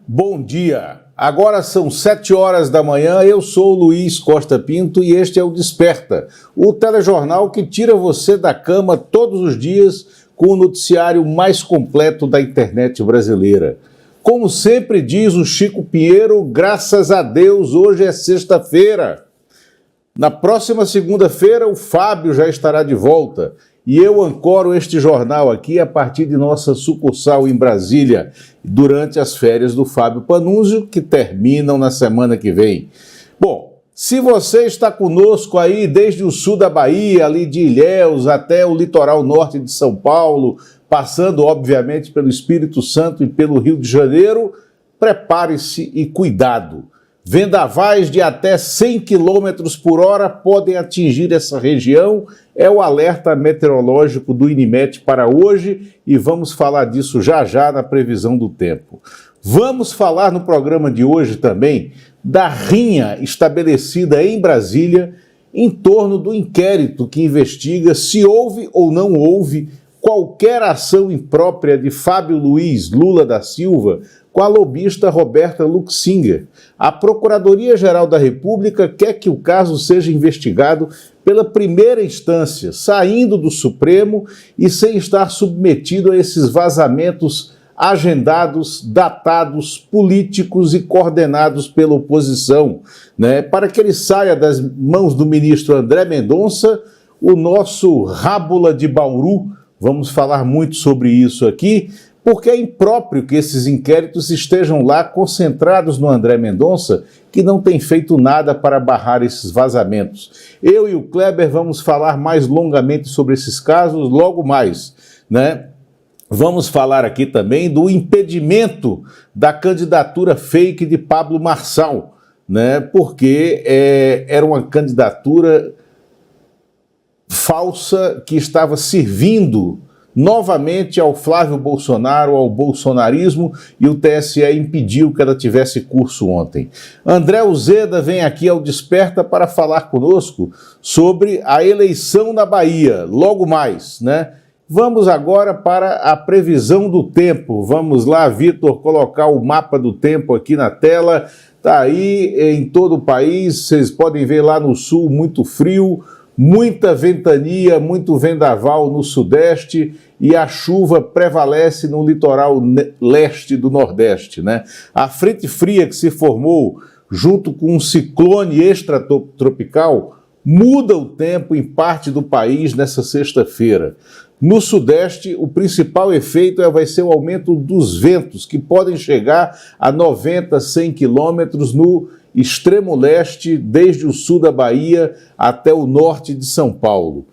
Bom dia, agora são 7 horas da manhã, eu sou Luiz Costa Pinto e este é o Desperta, o telejornal que tira você da cama todos os dias com o noticiário mais completo da internet brasileira. Como sempre diz o Chico Pinheiro, graças a Deus hoje é sexta-feira. Na próxima segunda-feira o Fábio já estará de volta e eu ancoro este jornal aqui a partir de nossa sucursal em Brasília, durante as férias do Fábio Panunzio, que terminam na semana que vem. Bom, se você está conosco aí desde o sul da Bahia, ali de Ilhéus até o litoral norte de São Paulo, passando obviamente pelo Espírito Santo e pelo Rio de Janeiro, prepare-se e cuidado. Vendavais de até 100 km por hora podem atingir essa região, é o alerta meteorológico do INMET para hoje e vamos falar disso já já na previsão do tempo. Vamos falar no programa de hoje também da rinha estabelecida em Brasília em torno do inquérito que investiga se houve ou não houve qualquer ação imprópria de Fábio Luiz Lula da Silva com a lobista Roberta Luxinger. A Procuradoria-Geral da República quer que o caso seja investigado pela primeira instância, saindo do Supremo e sem estar submetido a esses vazamentos agendados, datados, políticos e coordenados pela oposição, né? Para que ele saia das mãos do ministro André Mendonça, o nosso Rábula de Bauru. Vamos falar muito sobre isso aqui, porque é impróprio que esses inquéritos estejam lá concentrados no André Mendonça, que não tem feito nada para barrar esses vazamentos. Eu e o Kleber vamos falar mais longamente sobre esses casos logo mais, né? Vamos falar aqui também do impedimento da candidatura fake de Pablo Marçal, né? Porque era uma candidatura falsa que estava servindo novamente ao Flávio Bolsonaro, ao bolsonarismo, e o TSE impediu que ela tivesse curso ontem. André Uzeda vem aqui ao Desperta para falar conosco sobre a eleição na Bahia, logo mais, né? Vamos agora para a previsão do tempo. Vamos lá, Vitor, colocar o mapa do tempo aqui na tela. Está aí em todo o país, vocês podem ver lá no sul muito frio, muita ventania, muito vendaval no sudeste e a chuva prevalece no litoral leste do nordeste, né? A frente fria que se formou junto com um ciclone extratropical muda o tempo em parte do país nessa sexta-feira. No sudeste, o principal efeito vai ser o aumento dos ventos, que podem chegar a 90, 100 quilômetros no extremo leste, desde o sul da Bahia até o norte de São Paulo.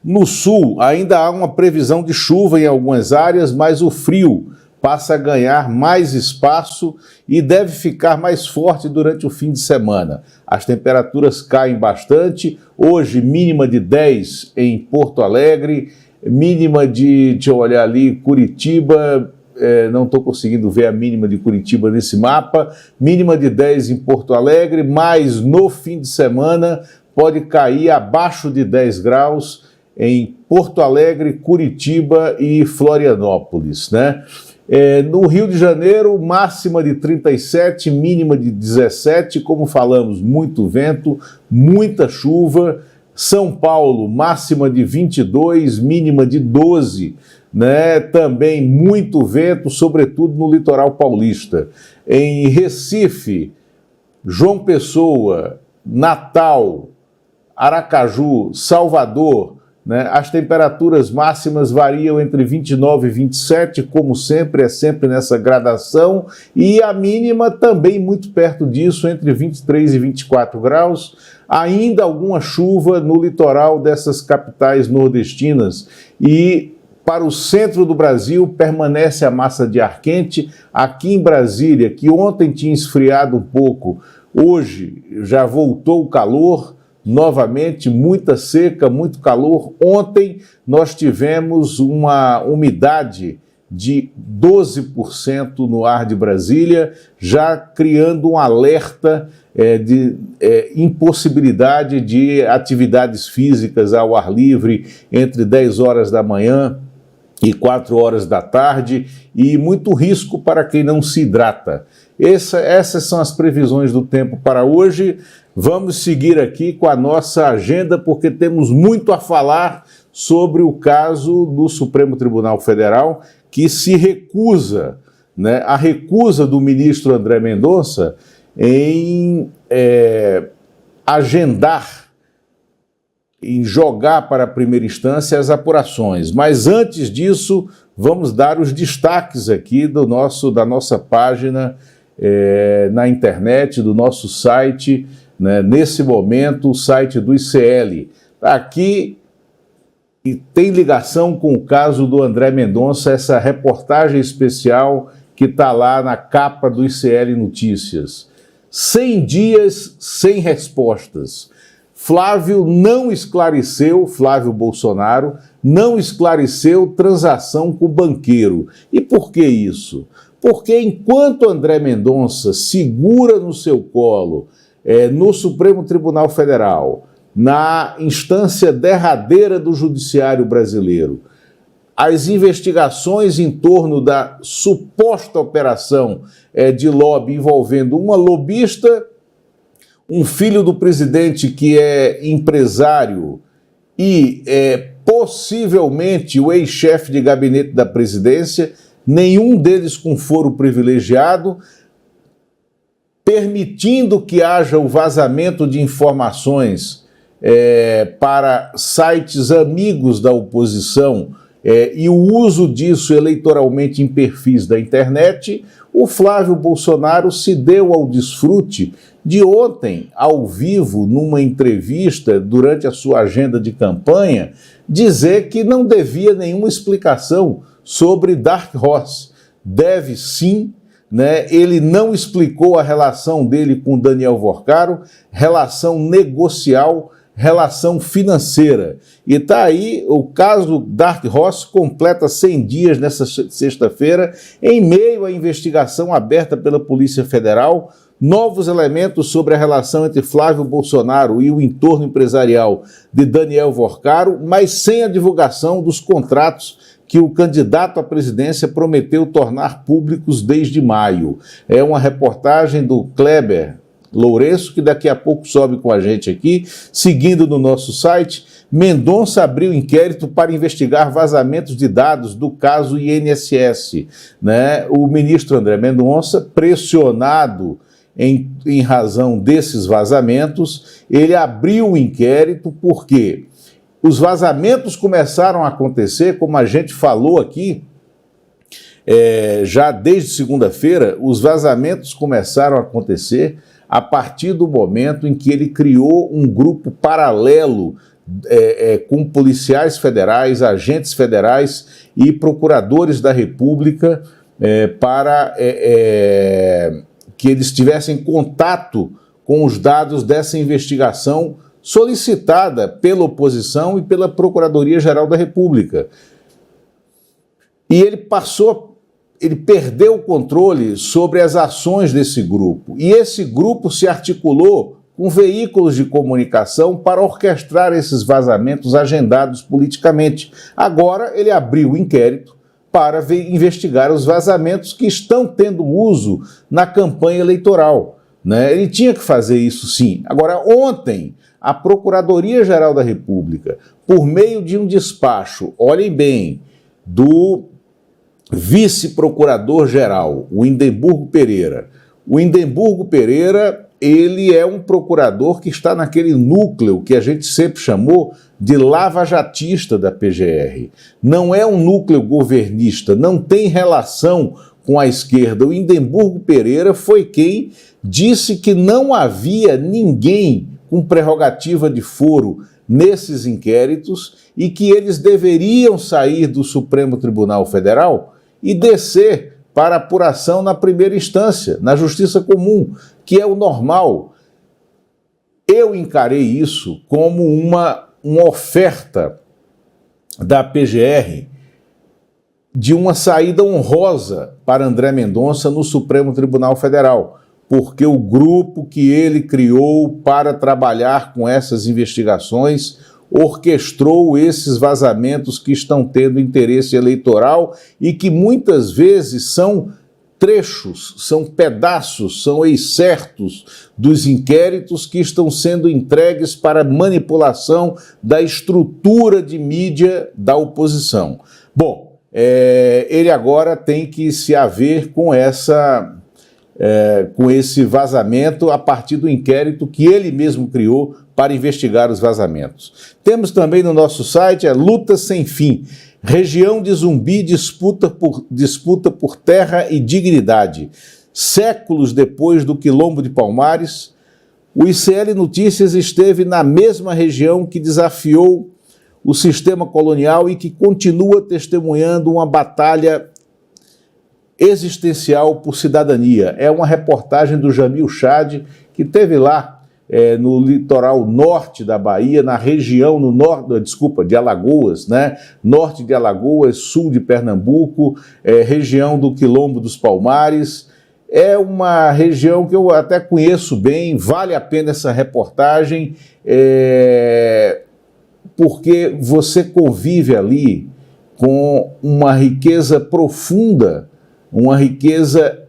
No sul, ainda há uma previsão de chuva em algumas áreas, mas o frio passa a ganhar mais espaço e deve ficar mais forte durante o fim de semana. As temperaturas caem bastante, hoje mínima de 10 em Porto Alegre, mínima de, deixa eu olhar ali, Curitiba, não estou conseguindo ver a mínima de Curitiba nesse mapa, mínima de 10 em Porto Alegre, mas no fim de semana pode cair abaixo de 10 graus em Porto Alegre, Curitiba e Florianópolis, né? No Rio de Janeiro, máxima de 37, mínima de 17, como falamos, muito vento, muita chuva. São Paulo, máxima de 22, mínima de 12, né? Também muito vento, sobretudo no litoral paulista. Em Recife, João Pessoa, Natal, Aracaju, Salvador, né? As temperaturas máximas variam entre 29 e 27, como sempre, é sempre nessa gradação, e a mínima também muito perto disso, entre 23 e 24 graus. Ainda alguma chuva no litoral dessas capitais nordestinas e para o centro do Brasil permanece a massa de ar quente. Aqui em Brasília, que ontem tinha esfriado um pouco, hoje já voltou o calor. Novamente, muita seca, muito calor. Ontem nós tivemos uma umidade de 12% no ar de Brasília, já criando um alerta de impossibilidade de atividades físicas ao ar livre entre 10 horas da manhã e 4 horas da tarde, e muito risco para quem não se hidrata. Essas são as previsões do tempo para hoje. Vamos seguir aqui com a nossa agenda, porque temos muito a falar sobre o caso do Supremo Tribunal Federal, que se recusa, né, a recusa do ministro André Mendonça em agendar, em jogar para a primeira instância as apurações. Mas antes disso, vamos dar os destaques aqui da nossa página na internet, do nosso site, né, nesse momento, o site do ICL. Está aqui e tem ligação com o caso do André Mendonça, essa reportagem especial que está lá na capa do ICL Notícias. 100 dias sem respostas. Flávio Bolsonaro não esclareceu transação com o banqueiro. E por que isso? Porque enquanto André Mendonça segura no seu colo, no Supremo Tribunal Federal, na instância derradeira do judiciário brasileiro, as investigações em torno da suposta operação de lobby envolvendo uma lobista, um filho do presidente que é empresário e possivelmente o ex-chefe de gabinete da presidência, nenhum deles com foro privilegiado, permitindo que haja o vazamento de informações para sites amigos da oposição e o uso disso eleitoralmente em perfis da internet, o Flávio Bolsonaro se deu ao desfrute de ontem, ao vivo, numa entrevista, durante a sua agenda de campanha, dizer que não devia nenhuma explicação sobre Dark Horse. Deve sim, né? Ele não explicou a relação dele com Daniel Vorcaro, relação negocial, relação financeira. E está aí, o caso Dark Horse completa 100 dias nessa sexta-feira, em meio à investigação aberta pela Polícia Federal, novos elementos sobre a relação entre Flávio Bolsonaro e o entorno empresarial de Daniel Vorcaro, mas sem a divulgação dos contratos que o candidato à presidência prometeu tornar públicos desde maio. É uma reportagem do Kleber Lourenço, que daqui a pouco sobe com a gente aqui. Seguindo no nosso site, Mendonça abriu inquérito para investigar vazamentos de dados do caso INSS. Né? O ministro André Mendonça, pressionado em razão desses vazamentos, ele abriu o inquérito porque os vazamentos começaram a acontecer, como a gente falou aqui, já desde segunda-feira, os vazamentos começaram a acontecer a partir do momento em que ele criou um grupo paralelo com policiais federais, agentes federais e procuradores da República para que eles tivessem contato com os dados dessa investigação solicitada pela oposição e pela Procuradoria-Geral da República. E ele perdeu o controle sobre as ações desse grupo. E esse grupo se articulou com veículos de comunicação para orquestrar esses vazamentos agendados politicamente. Agora ele abriu o inquérito para investigar os vazamentos que estão tendo uso na campanha eleitoral. Né? Ele tinha que fazer isso sim. Agora, ontem, a Procuradoria-Geral da República, por meio de um despacho, olhem bem, do vice-procurador-geral, o Indemburgo Pereira. O Indemburgo Pereira, ele é um procurador que está naquele núcleo que a gente sempre chamou de lavajatista da PGR. Não é um núcleo governista, não tem relação com a esquerda. O Indemburgo Pereira foi quem disse que não havia ninguém com prerrogativa de foro nesses inquéritos e que eles deveriam sair do Supremo Tribunal Federal e descer para apuração na primeira instância, na Justiça Comum, que é o normal. Eu encarei isso como uma oferta da PGR de uma saída honrosa para André Mendonça no Supremo Tribunal Federal, porque o grupo que ele criou para trabalhar com essas investigações, orquestrou esses vazamentos que estão tendo interesse eleitoral e que muitas vezes são trechos, são pedaços, são excertos dos inquéritos que estão sendo entregues para manipulação da estrutura de mídia da oposição. Bom, ele agora tem que se haver com esse vazamento a partir do inquérito que ele mesmo criou para investigar os vazamentos. Temos também no nosso site a Luta Sem Fim. Região de Zumbi disputa por terra e dignidade. Séculos depois do Quilombo de Palmares, o ICL Notícias esteve na mesma região que desafiou o sistema colonial e que continua testemunhando uma batalha existencial por cidadania. É uma reportagem do Jamil Chad, que esteve lá no litoral norte da Bahia, na região de Alagoas, né? Norte de Alagoas, sul de Pernambuco, região do Quilombo dos Palmares. É uma região que eu até conheço bem, vale a pena essa reportagem, porque você convive ali com uma riqueza profunda, uma riqueza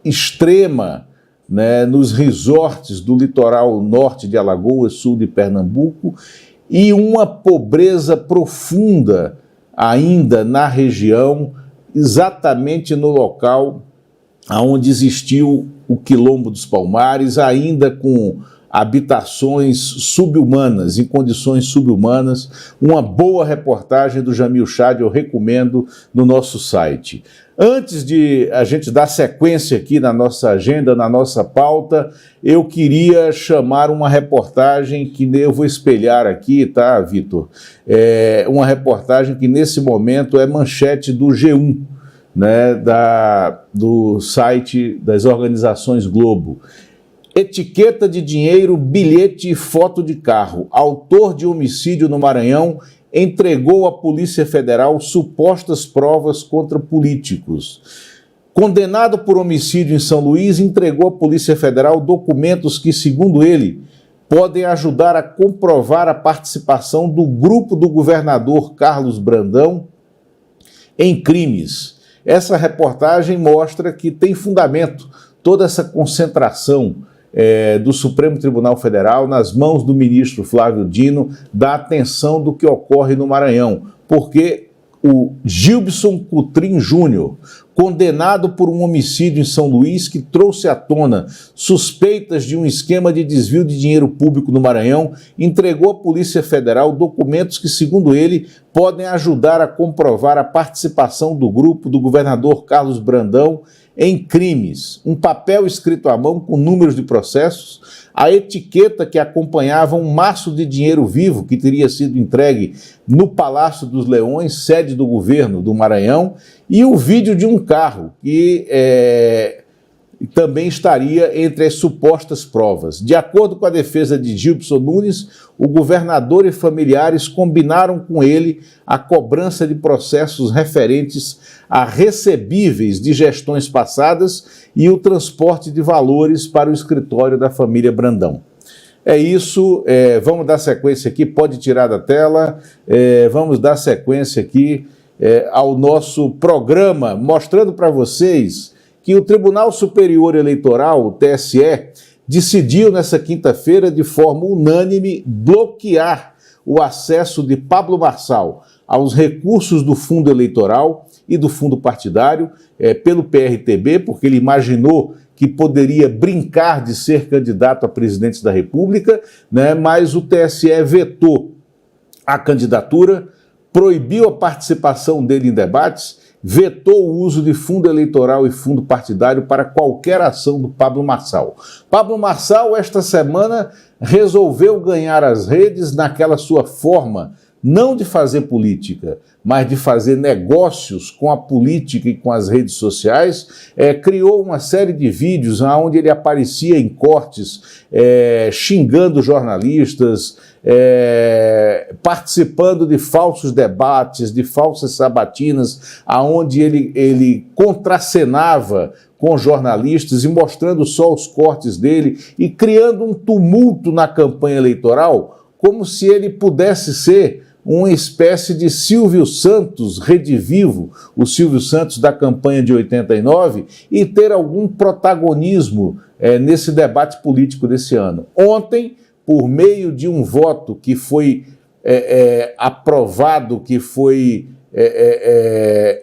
extrema, né, nos resorts do litoral norte de Alagoas, sul de Pernambuco, e uma pobreza profunda ainda na região, exatamente no local onde existiu o Quilombo dos Palmares, ainda com habitações subhumanas, em condições subhumanas. Uma boa reportagem do Jamil Chad, eu recomendo no nosso site. Antes de a gente dar sequência aqui na nossa agenda, na nossa pauta, eu queria chamar uma reportagem que eu vou espelhar aqui, tá, Vitor? Uma reportagem que nesse momento é manchete do G1, né, do site das organizações Globo. Etiqueta de dinheiro, bilhete e foto de carro. Autor de homicídio no Maranhão entregou à Polícia Federal supostas provas contra políticos. Condenado por homicídio em São Luís, entregou à Polícia Federal documentos que, segundo ele, podem ajudar a comprovar a participação do grupo do governador Carlos Brandão em crimes. Essa reportagem mostra que tem fundamento toda essa concentração do Supremo Tribunal Federal nas mãos do ministro Flávio Dino, da atenção do que ocorre no Maranhão, porque o Gilbson Cutrim Júnior, condenado por um homicídio em São Luís que trouxe à tona suspeitas de um esquema de desvio de dinheiro público no Maranhão, entregou à Polícia Federal documentos que, segundo ele, podem ajudar a comprovar a participação do grupo do governador Carlos Brandão em crimes. Um papel escrito à mão com números de processos, a etiqueta que acompanhava um maço de dinheiro vivo que teria sido entregue no Palácio dos Leões, sede do governo do Maranhão, e o vídeo de um carro que também estaria entre as supostas provas. De acordo com a defesa de Gilbson Nunes, o governador e familiares combinaram com ele a cobrança de processos referentes a recebíveis de gestões passadas e o transporte de valores para o escritório da família Brandão. É isso, vamos dar sequência aqui, pode tirar da tela, vamos dar sequência aqui ao nosso programa, mostrando para vocês que o Tribunal Superior Eleitoral, o TSE, decidiu nessa quinta-feira, de forma unânime, bloquear o acesso de Pablo Marçal aos recursos do fundo eleitoral e do fundo partidário pelo PRTB, porque ele imaginou que poderia brincar de ser candidato a presidente da República, né, mas o TSE vetou a candidatura, proibiu a participação dele em debates, vetou o uso de fundo eleitoral e fundo partidário para qualquer ação do Pablo Marçal. Pablo Marçal, esta semana, resolveu ganhar as redes naquela sua forma, não de fazer política, mas de fazer negócios com a política e com as redes sociais. Criou uma série de vídeos onde ele aparecia em cortes xingando jornalistas, participando de falsos debates, de falsas sabatinas, onde ele contracenava com jornalistas e mostrando só os cortes dele e criando um tumulto na campanha eleitoral, como se ele pudesse ser uma espécie de Silvio Santos redivivo, o Silvio Santos da campanha de 89, e ter algum protagonismo nesse debate político desse ano. Ontem, por meio de um voto que foi aprovado, que foi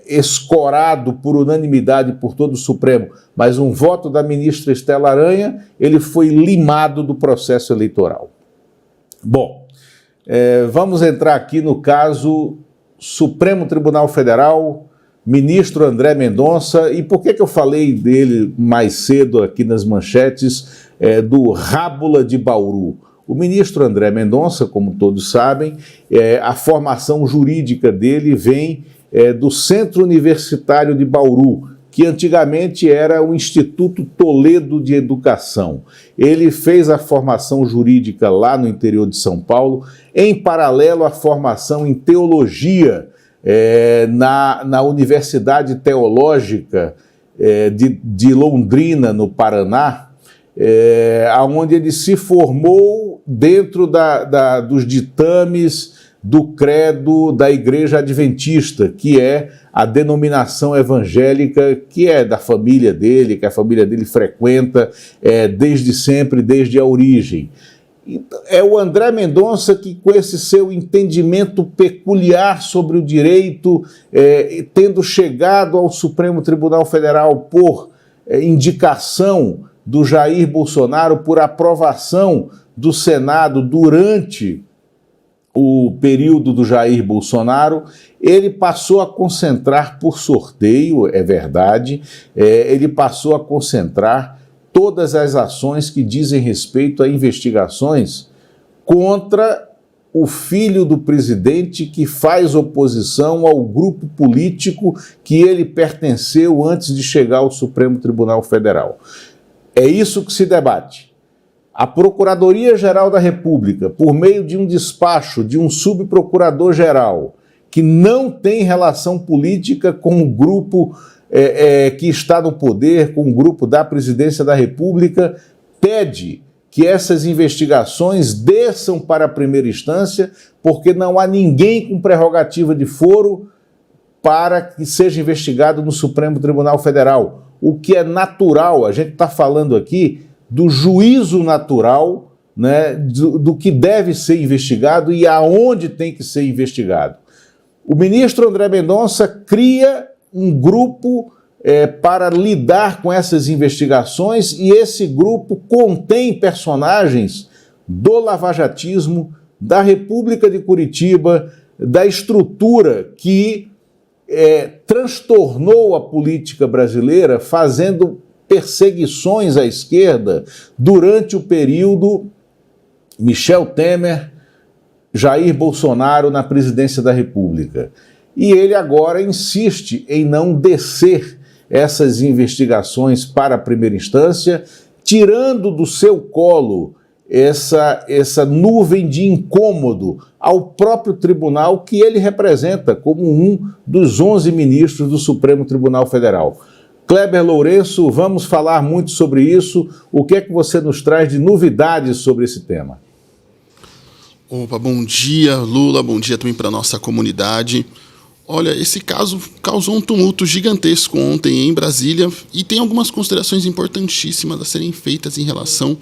escorado por unanimidade por todo o Supremo, mas um voto da ministra Estela Aranha, ele foi limado do processo eleitoral. Bom, vamos entrar aqui no caso Supremo Tribunal Federal, ministro André Mendonça. E por que eu falei dele mais cedo aqui nas manchetes do Rábula de Bauru? O ministro André Mendonça, como todos sabem, a formação jurídica dele vem do Centro Universitário de Bauru, que antigamente era o Instituto Toledo de Educação. Ele fez a formação jurídica lá no interior de São Paulo, em paralelo à formação em teologia na Universidade Teológica de Londrina, no Paraná, onde ele se formou dentro dos ditames do credo da Igreja Adventista, que é a denominação evangélica que é da família dele, que a família dele frequenta desde sempre, desde a origem. É o André Mendonça que, com esse seu entendimento peculiar sobre o direito, tendo chegado ao Supremo Tribunal Federal por indicação do Jair Bolsonaro, por aprovação do Senado durante o período do Jair Bolsonaro, ele passou a concentrar por sorteio, é verdade, ele passou a concentrar todas as ações que dizem respeito a investigações contra o filho do presidente que faz oposição ao grupo político que ele pertenceu antes de chegar ao Supremo Tribunal Federal. É isso que se debate. A Procuradoria-Geral da República, por meio de um despacho de um subprocurador-geral que não tem relação política com o grupo que está no poder, com o grupo da Presidência da República, pede que essas investigações desçam para a primeira instância, porque não há ninguém com prerrogativa de foro para que seja investigado no Supremo Tribunal Federal. O que é natural, a gente está falando aqui do juízo natural, né, do que deve ser investigado e aonde tem que ser investigado. O ministro André Mendonça cria um grupo para lidar com essas investigações, e esse grupo contém personagens do lavajatismo, da República de Curitiba, da estrutura que transtornou a política brasileira, fazendo perseguições à esquerda durante o período Michel Temer, Jair Bolsonaro na presidência da República. E ele agora insiste em não descer essas investigações para a primeira instância, tirando do seu colo essa nuvem de incômodo ao próprio tribunal que ele representa como um dos 11 ministros do Supremo Tribunal Federal. Kleber Lourenço, vamos falar muito sobre isso. O que é que você nos traz de novidades sobre esse tema? Opa, bom dia, Lula, bom dia também para a nossa comunidade. Olha, esse caso causou um tumulto gigantesco ontem em Brasília e tem algumas considerações importantíssimas a serem feitas em relação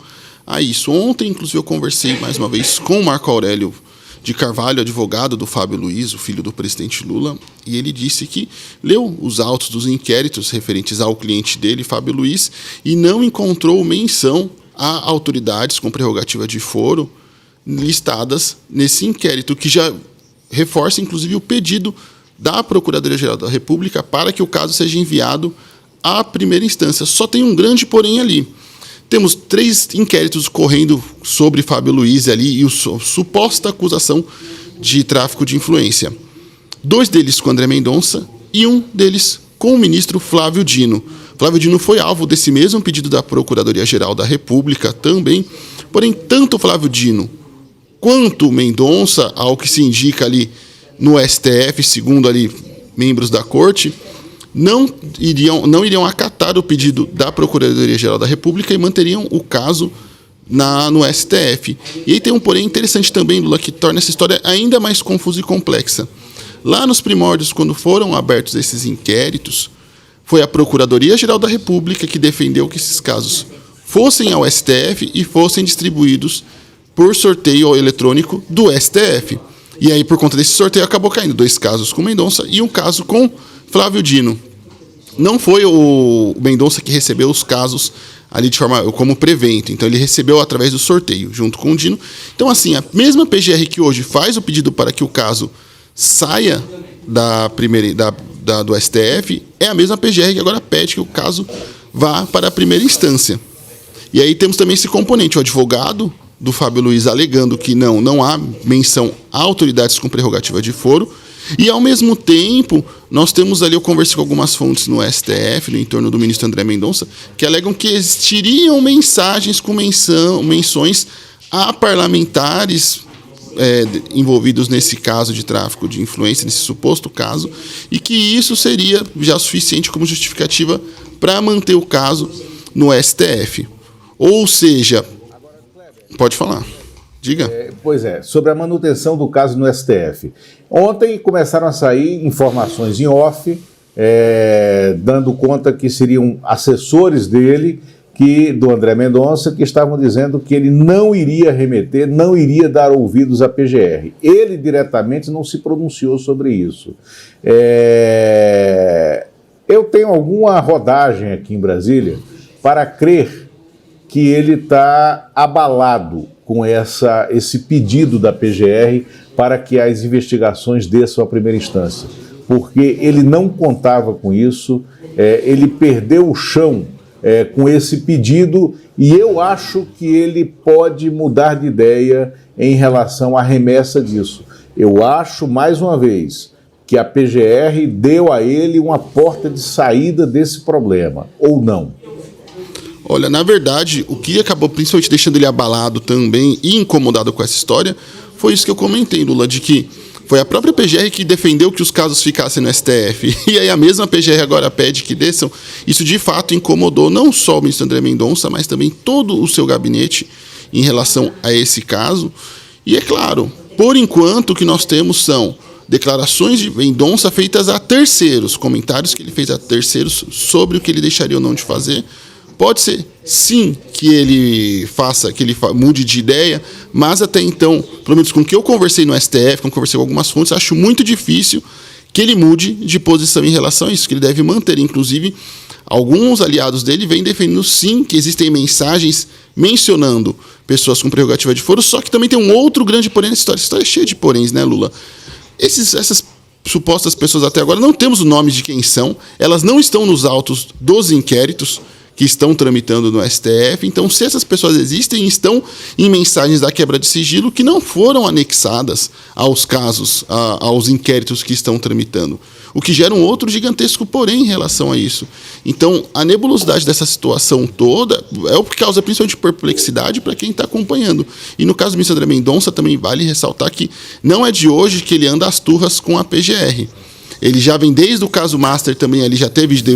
a isso. Ontem, inclusive, eu conversei mais uma vez com o Marco Aurélio de Carvalho, advogado do Fábio Luiz, o filho do presidente Lula, e ele disse que leu os autos dos inquéritos referentes ao cliente dele, Fábio Luiz, e não encontrou menção a autoridades com prerrogativa de foro listadas nesse inquérito, que já reforça, inclusive, o pedido da Procuradoria-Geral da República para que o caso seja enviado à primeira instância. Só tem um grande porém ali. Temos 3 inquéritos correndo sobre Fábio Luiz ali e a suposta acusação de tráfico de influência. 2 deles com André Mendonça e 1 deles com o ministro Flávio Dino. Flávio Dino foi alvo desse mesmo pedido da Procuradoria-Geral da República também, porém tanto Flávio Dino quanto Mendonça, ao que se indica ali no STF, segundo ali membros da corte, não iriam acatar o pedido da Procuradoria-Geral da República e manteriam o caso no STF. E aí tem um porém interessante também, Lula, que torna essa história ainda mais confusa e complexa. Lá nos primórdios, quando foram abertos esses inquéritos, foi a Procuradoria-Geral da República que defendeu que esses casos fossem ao STF e fossem distribuídos por sorteio eletrônico do STF. E aí, por conta desse sorteio, acabou caindo 2 casos com Mendonça e um caso com Flávio Dino. Não foi o Mendonça que recebeu os casos ali de forma como prevento, então ele recebeu através do sorteio, junto com o Dino. Então, assim, a mesma PGR que hoje faz o pedido para que o caso saia do STF, é a mesma PGR que agora pede que o caso vá para a primeira instância. E aí temos também esse componente, o advogado do Fábio Luiz alegando que não há menção a autoridades com prerrogativa de foro, e ao mesmo tempo nós temos ali, eu conversei com algumas fontes no STF, no entorno do ministro André Mendonça, que alegam que existiriam mensagens com menções a parlamentares envolvidos nesse caso de tráfico de influência, nesse suposto caso, e que isso seria já suficiente como justificativa para manter o caso no STF. Ou seja, pode falar, diga. Pois é, sobre a manutenção do caso no STF. Ontem começaram a sair informações em off, dando conta que seriam assessores dele, do André Mendonça, que estavam dizendo que ele não iria remeter, não iria dar ouvidos à PGR. Ele diretamente não se pronunciou sobre isso. Eu tenho alguma rodagem aqui em Brasília para crer que ele está abalado com esse pedido da PGR para que as investigações desçam à primeira instância, porque ele não contava com isso, ele perdeu o chão com esse pedido, e eu acho que ele pode mudar de ideia em relação à remessa disso. Eu acho, mais uma vez, que a PGR deu a ele uma porta de saída desse problema, ou não? Olha, na verdade, o que acabou principalmente deixando ele abalado também e incomodado com essa história foi isso que eu comentei, Lula, de que foi a própria PGR que defendeu que os casos ficassem no STF. E aí a mesma PGR agora pede que desçam. Isso de fato incomodou não só o ministro André Mendonça, mas também todo o seu gabinete em relação a esse caso. E é claro, por enquanto o que nós temos são declarações de Mendonça feitas a terceiros, comentários que ele fez a terceiros sobre o que ele deixaria ou não de fazer. Pode ser, sim, que ele mude de ideia, mas até então, pelo menos com o que eu conversei no STF, com conversei com algumas fontes, acho muito difícil que ele mude de posição em relação a isso, que ele deve manter. Inclusive, alguns aliados dele vêm defendendo, sim, que existem mensagens mencionando pessoas com prerrogativa de foro, só que também tem um outro grande porém nessa história. Essa história é cheia de poréns, né, Lula? Essas supostas pessoas até agora, não temos o nome de quem são, elas não estão nos autos dos inquéritos que estão tramitando no STF. Então, se essas pessoas existem, estão em mensagens da quebra de sigilo que não foram anexadas aos casos, aos inquéritos que estão tramitando, o que gera um outro gigantesco porém em relação a isso. Então, a nebulosidade dessa situação toda é o que causa principalmente perplexidade para quem está acompanhando. E no caso do ministro André Mendonça, também vale ressaltar que não é de hoje que ele anda às turras com a PGR. Ele já vem desde o caso Master também, ali já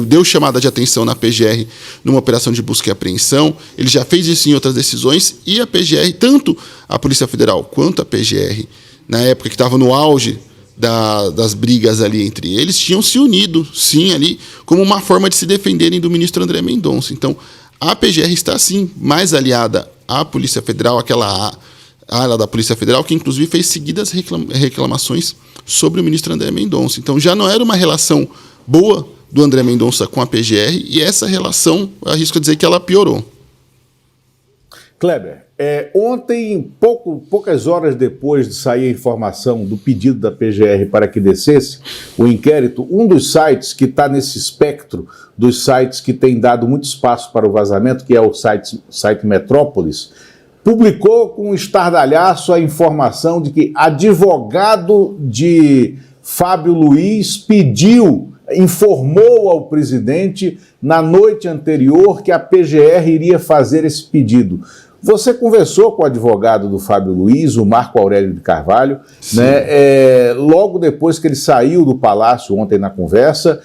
deu chamada de atenção na PGR numa operação de busca e apreensão. Ele já fez isso em outras decisões, e a PGR, tanto a Polícia Federal quanto a PGR, na época que estava no auge das brigas ali entre eles, tinham se unido, sim, ali, como uma forma de se defenderem do ministro André Mendonça. Então, a PGR está, sim, mais aliada à Polícia Federal, aquela ala da Polícia Federal, que inclusive fez seguidas reclamações sobre o ministro André Mendonça. Então já não era uma relação boa do André Mendonça com a PGR, e essa relação, arrisco dizer que ela piorou. Kleber, ontem, poucas horas depois de sair a informação do pedido da PGR para que descesse o inquérito, um dos sites que está nesse espectro dos sites que tem dado muito espaço para o vazamento, que é o site Metrópolis, publicou com um estardalhaço a informação de que advogado de Fábio Luiz informou ao presidente na noite anterior que a PGR iria fazer esse pedido. Você conversou com o advogado do Fábio Luiz, o Marco Aurélio de Carvalho, né? Logo depois que ele saiu do Palácio ontem na conversa,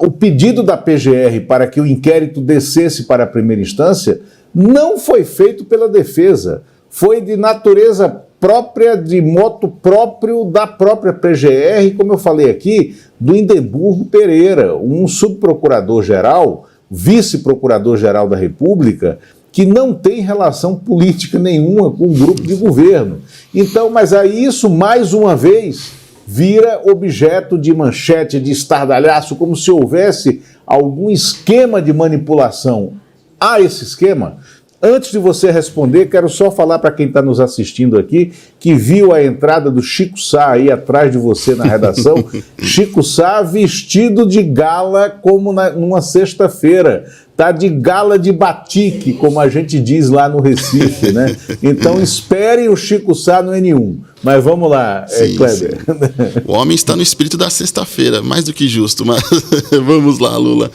o pedido da PGR para que o inquérito descesse para a primeira instância não foi feito pela defesa, foi de natureza própria, de moto próprio da própria PGR, como eu falei aqui, do Indemburgo Pereira, um subprocurador-geral, vice-procurador-geral da República, que não tem relação política nenhuma com o grupo de governo. Então, mas aí isso, mais uma vez, vira objeto de manchete, de estardalhaço, como se houvesse algum esquema de manipulação. Há esse esquema? Antes de você responder, quero só falar para quem está nos assistindo aqui, que viu a entrada do Chico Sá aí atrás de você na redação, Chico Sá vestido de gala como numa sexta-feira, tá de gala de batique, como a gente diz lá no Recife, né? Então esperem o Chico Sá no N1. Mas vamos lá, Kleber. Sim. O homem está no espírito da sexta-feira, mais do que justo, mas vamos lá, Lula.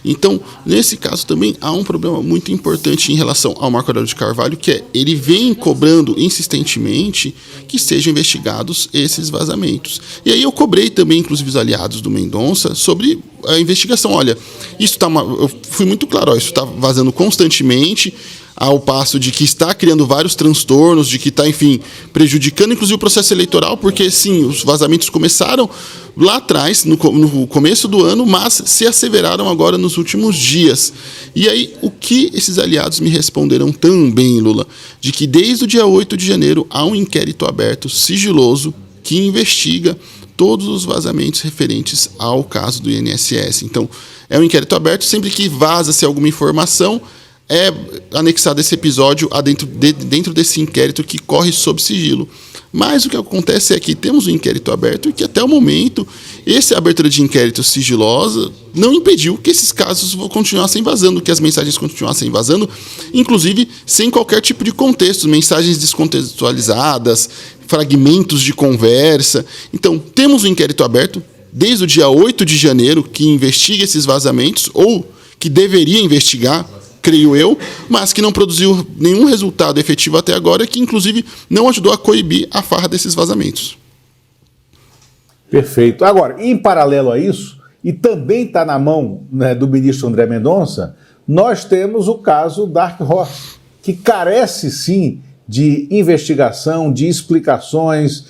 Então, nesse caso também há um problema muito importante em relação ao Marco Aurélio de Carvalho, que é, ele vem cobrando insistentemente que sejam investigados esses vazamentos. E aí eu cobrei também, inclusive, os aliados do Mendonça sobre a investigação. Olha, isso tá eu fui muito claro, ó, isso está vazando constantemente, ao passo de que está criando vários transtornos, de que está, enfim, prejudicando inclusive o processo eleitoral, porque sim, os vazamentos começaram lá atrás, no começo do ano, mas se asseveraram agora nos últimos dias. E aí, o que esses aliados me responderam também, Lula? De que desde o dia 8 de janeiro há um inquérito aberto, sigiloso, que investiga todos os vazamentos referentes ao caso do INSS. Então, é um inquérito aberto, sempre que vaza-se alguma informação, é anexado esse episódio dentro desse inquérito que corre sob sigilo. Mas o que acontece é que temos um inquérito aberto e que até o momento essa abertura de inquérito sigilosa não impediu que esses casos continuassem vazando, que as mensagens continuassem vazando, inclusive sem qualquer tipo de contexto, mensagens descontextualizadas, fragmentos de conversa. Então, temos um inquérito aberto desde o dia 8 de janeiro que investiga esses vazamentos, ou que deveria investigar, creio eu, mas que não produziu nenhum resultado efetivo até agora, que inclusive não ajudou a coibir a farra desses vazamentos. Perfeito. Agora, em paralelo a isso, e também está na mão, né, do ministro André Mendonça, nós temos o caso Dark Horse, que carece sim de investigação, de explicações.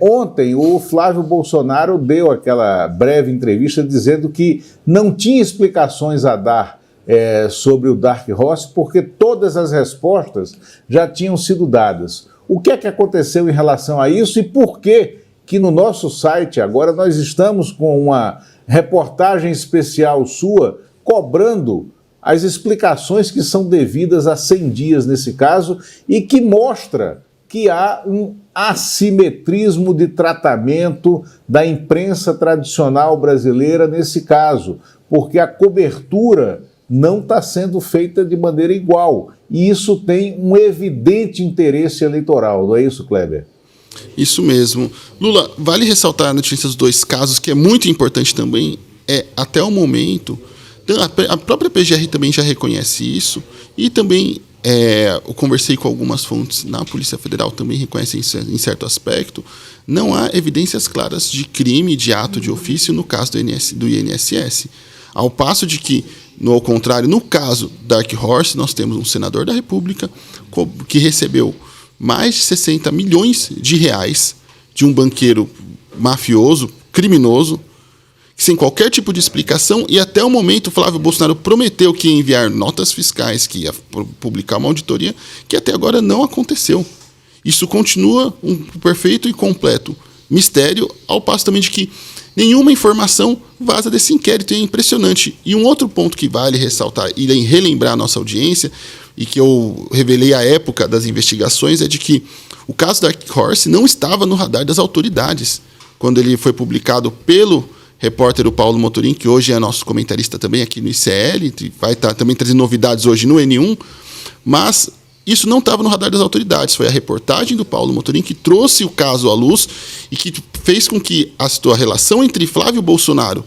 Ontem o Flávio Bolsonaro deu aquela breve entrevista dizendo que não tinha explicações a dar sobre o Dark Horse, porque todas as respostas já tinham sido dadas. O que é que aconteceu em relação a isso e por que no nosso site agora nós estamos com uma reportagem especial sua cobrando as explicações que são devidas a 100 dias nesse caso e que mostra que há um assimetrismo de tratamento da imprensa tradicional brasileira nesse caso, porque a cobertura não está sendo feita de maneira igual. E isso tem um evidente interesse eleitoral, não é isso, Kleber? Isso mesmo. Lula, vale ressaltar a notícia dos dois casos, que é muito importante também, até o momento, a própria PGR também já reconhece isso, e também eu conversei com algumas fontes na Polícia Federal, também reconhecem isso em certo aspecto, não há evidências claras de crime, de ato de ofício no caso do INSS. Ao passo de que, ao contrário, no caso Dark Horse, nós temos um senador da República que recebeu mais de 60 milhões de reais de um banqueiro mafioso, criminoso, sem qualquer tipo de explicação, e até o momento Flávio Bolsonaro prometeu que ia enviar notas fiscais, que ia publicar uma auditoria, que até agora não aconteceu. Isso continua um perfeito e completo mistério, ao passo também de que nenhuma informação vaza desse inquérito, e é impressionante. E um outro ponto que vale ressaltar e relembrar a nossa audiência, e que eu revelei à época das investigações, é de que o caso Dark Horse não estava no radar das autoridades. Quando ele foi publicado pelo repórter Paulo Motorim, que hoje é nosso comentarista também aqui no ICL, vai estar também trazendo novidades hoje no N1, mas isso não estava no radar das autoridades. Foi a reportagem do Paulo Motorim que trouxe o caso à luz e que fez com que a relação entre Flávio Bolsonaro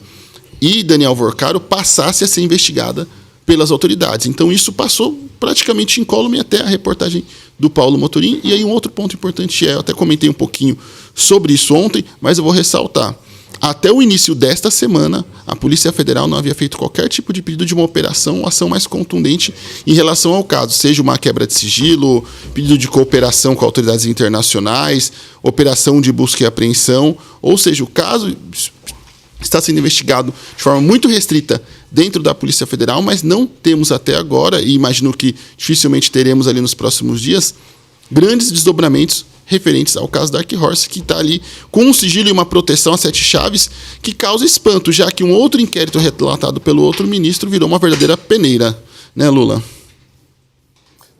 e Daniel Vorcaro passasse a ser investigada pelas autoridades. Então isso passou praticamente incólume até a reportagem do Paulo Motorim. E aí um outro ponto importante eu até comentei um pouquinho sobre isso ontem, mas eu vou ressaltar. até o início desta semana, a Polícia Federal não havia feito qualquer tipo de pedido de uma operação ou ação mais contundente em relação ao caso, seja uma quebra de sigilo, pedido de cooperação com autoridades internacionais, operação de busca e apreensão, ou seja, o caso está sendo investigado de forma muito restrita dentro da Polícia Federal, mas não temos até agora, e imagino que dificilmente teremos ali nos próximos dias, grandes desdobramentos referentes ao caso Dark Horse, que está ali com um sigilo e uma proteção a 7 chaves, que causa espanto, já que um outro inquérito relatado pelo outro ministro virou uma verdadeira peneira, né, Lula?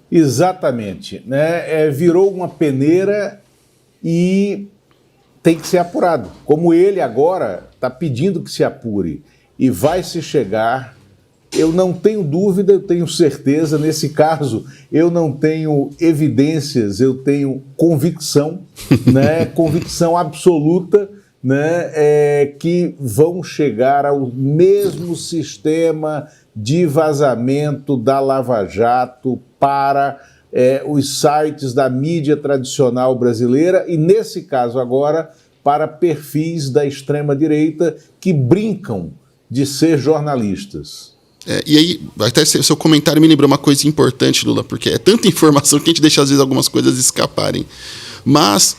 Exatamente, né? Virou uma peneira e tem que ser apurado. Como ele agora está pedindo que se apure e vai se chegar, eu não tenho dúvida, eu tenho certeza, nesse caso eu não tenho evidências, eu tenho convicção, né? Convicção absoluta, né? Que vão chegar ao mesmo sistema de vazamento da Lava Jato para os sites da mídia tradicional brasileira e, nesse caso agora, para perfis da extrema-direita que brincam de ser jornalistas. E aí, até seu comentário me lembrou uma coisa importante, Lula, porque é tanta informação que a gente deixa, às vezes, algumas coisas escaparem. Mas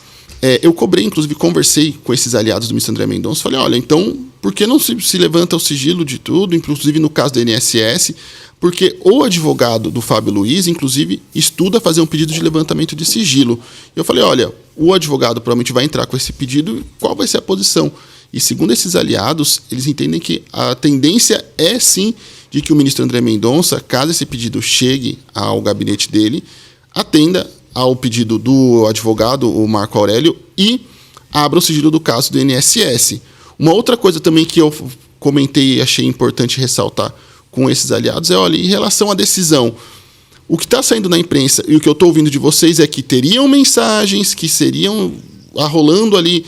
eu cobrei, inclusive, conversei com esses aliados do ministro André Mendonça, falei, olha, então, por que não se levanta o sigilo de tudo, inclusive no caso do INSS, porque o advogado do Fábio Luiz, inclusive, estuda fazer um pedido de levantamento de sigilo. Eu falei, olha, o advogado provavelmente vai entrar com esse pedido, qual vai ser a posição? E segundo esses aliados, eles entendem que a tendência é, sim, de que o ministro André Mendonça, caso esse pedido chegue ao gabinete dele, atenda ao pedido do advogado, o Marco Aurélio, e abra o sigilo do caso do INSS. Uma outra coisa também que eu comentei e achei importante ressaltar com esses aliados é, olha, em relação à decisão, o que está saindo na imprensa e o que eu estou ouvindo de vocês é que teriam mensagens que seriam arrolando ali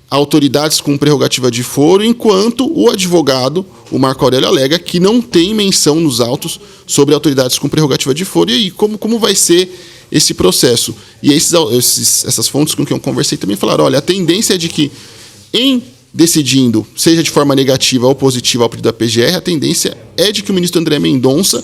autoridades com prerrogativa de foro, enquanto o advogado, o Marco Aurélio, alega que não tem menção nos autos sobre autoridades com prerrogativa de foro. E aí, como vai ser esse processo? E essas fontes com quem eu conversei também falaram, olha, a tendência é de que, em decidindo, seja de forma negativa ou positiva ao pedido da PGR, a tendência é de que o ministro André Mendonça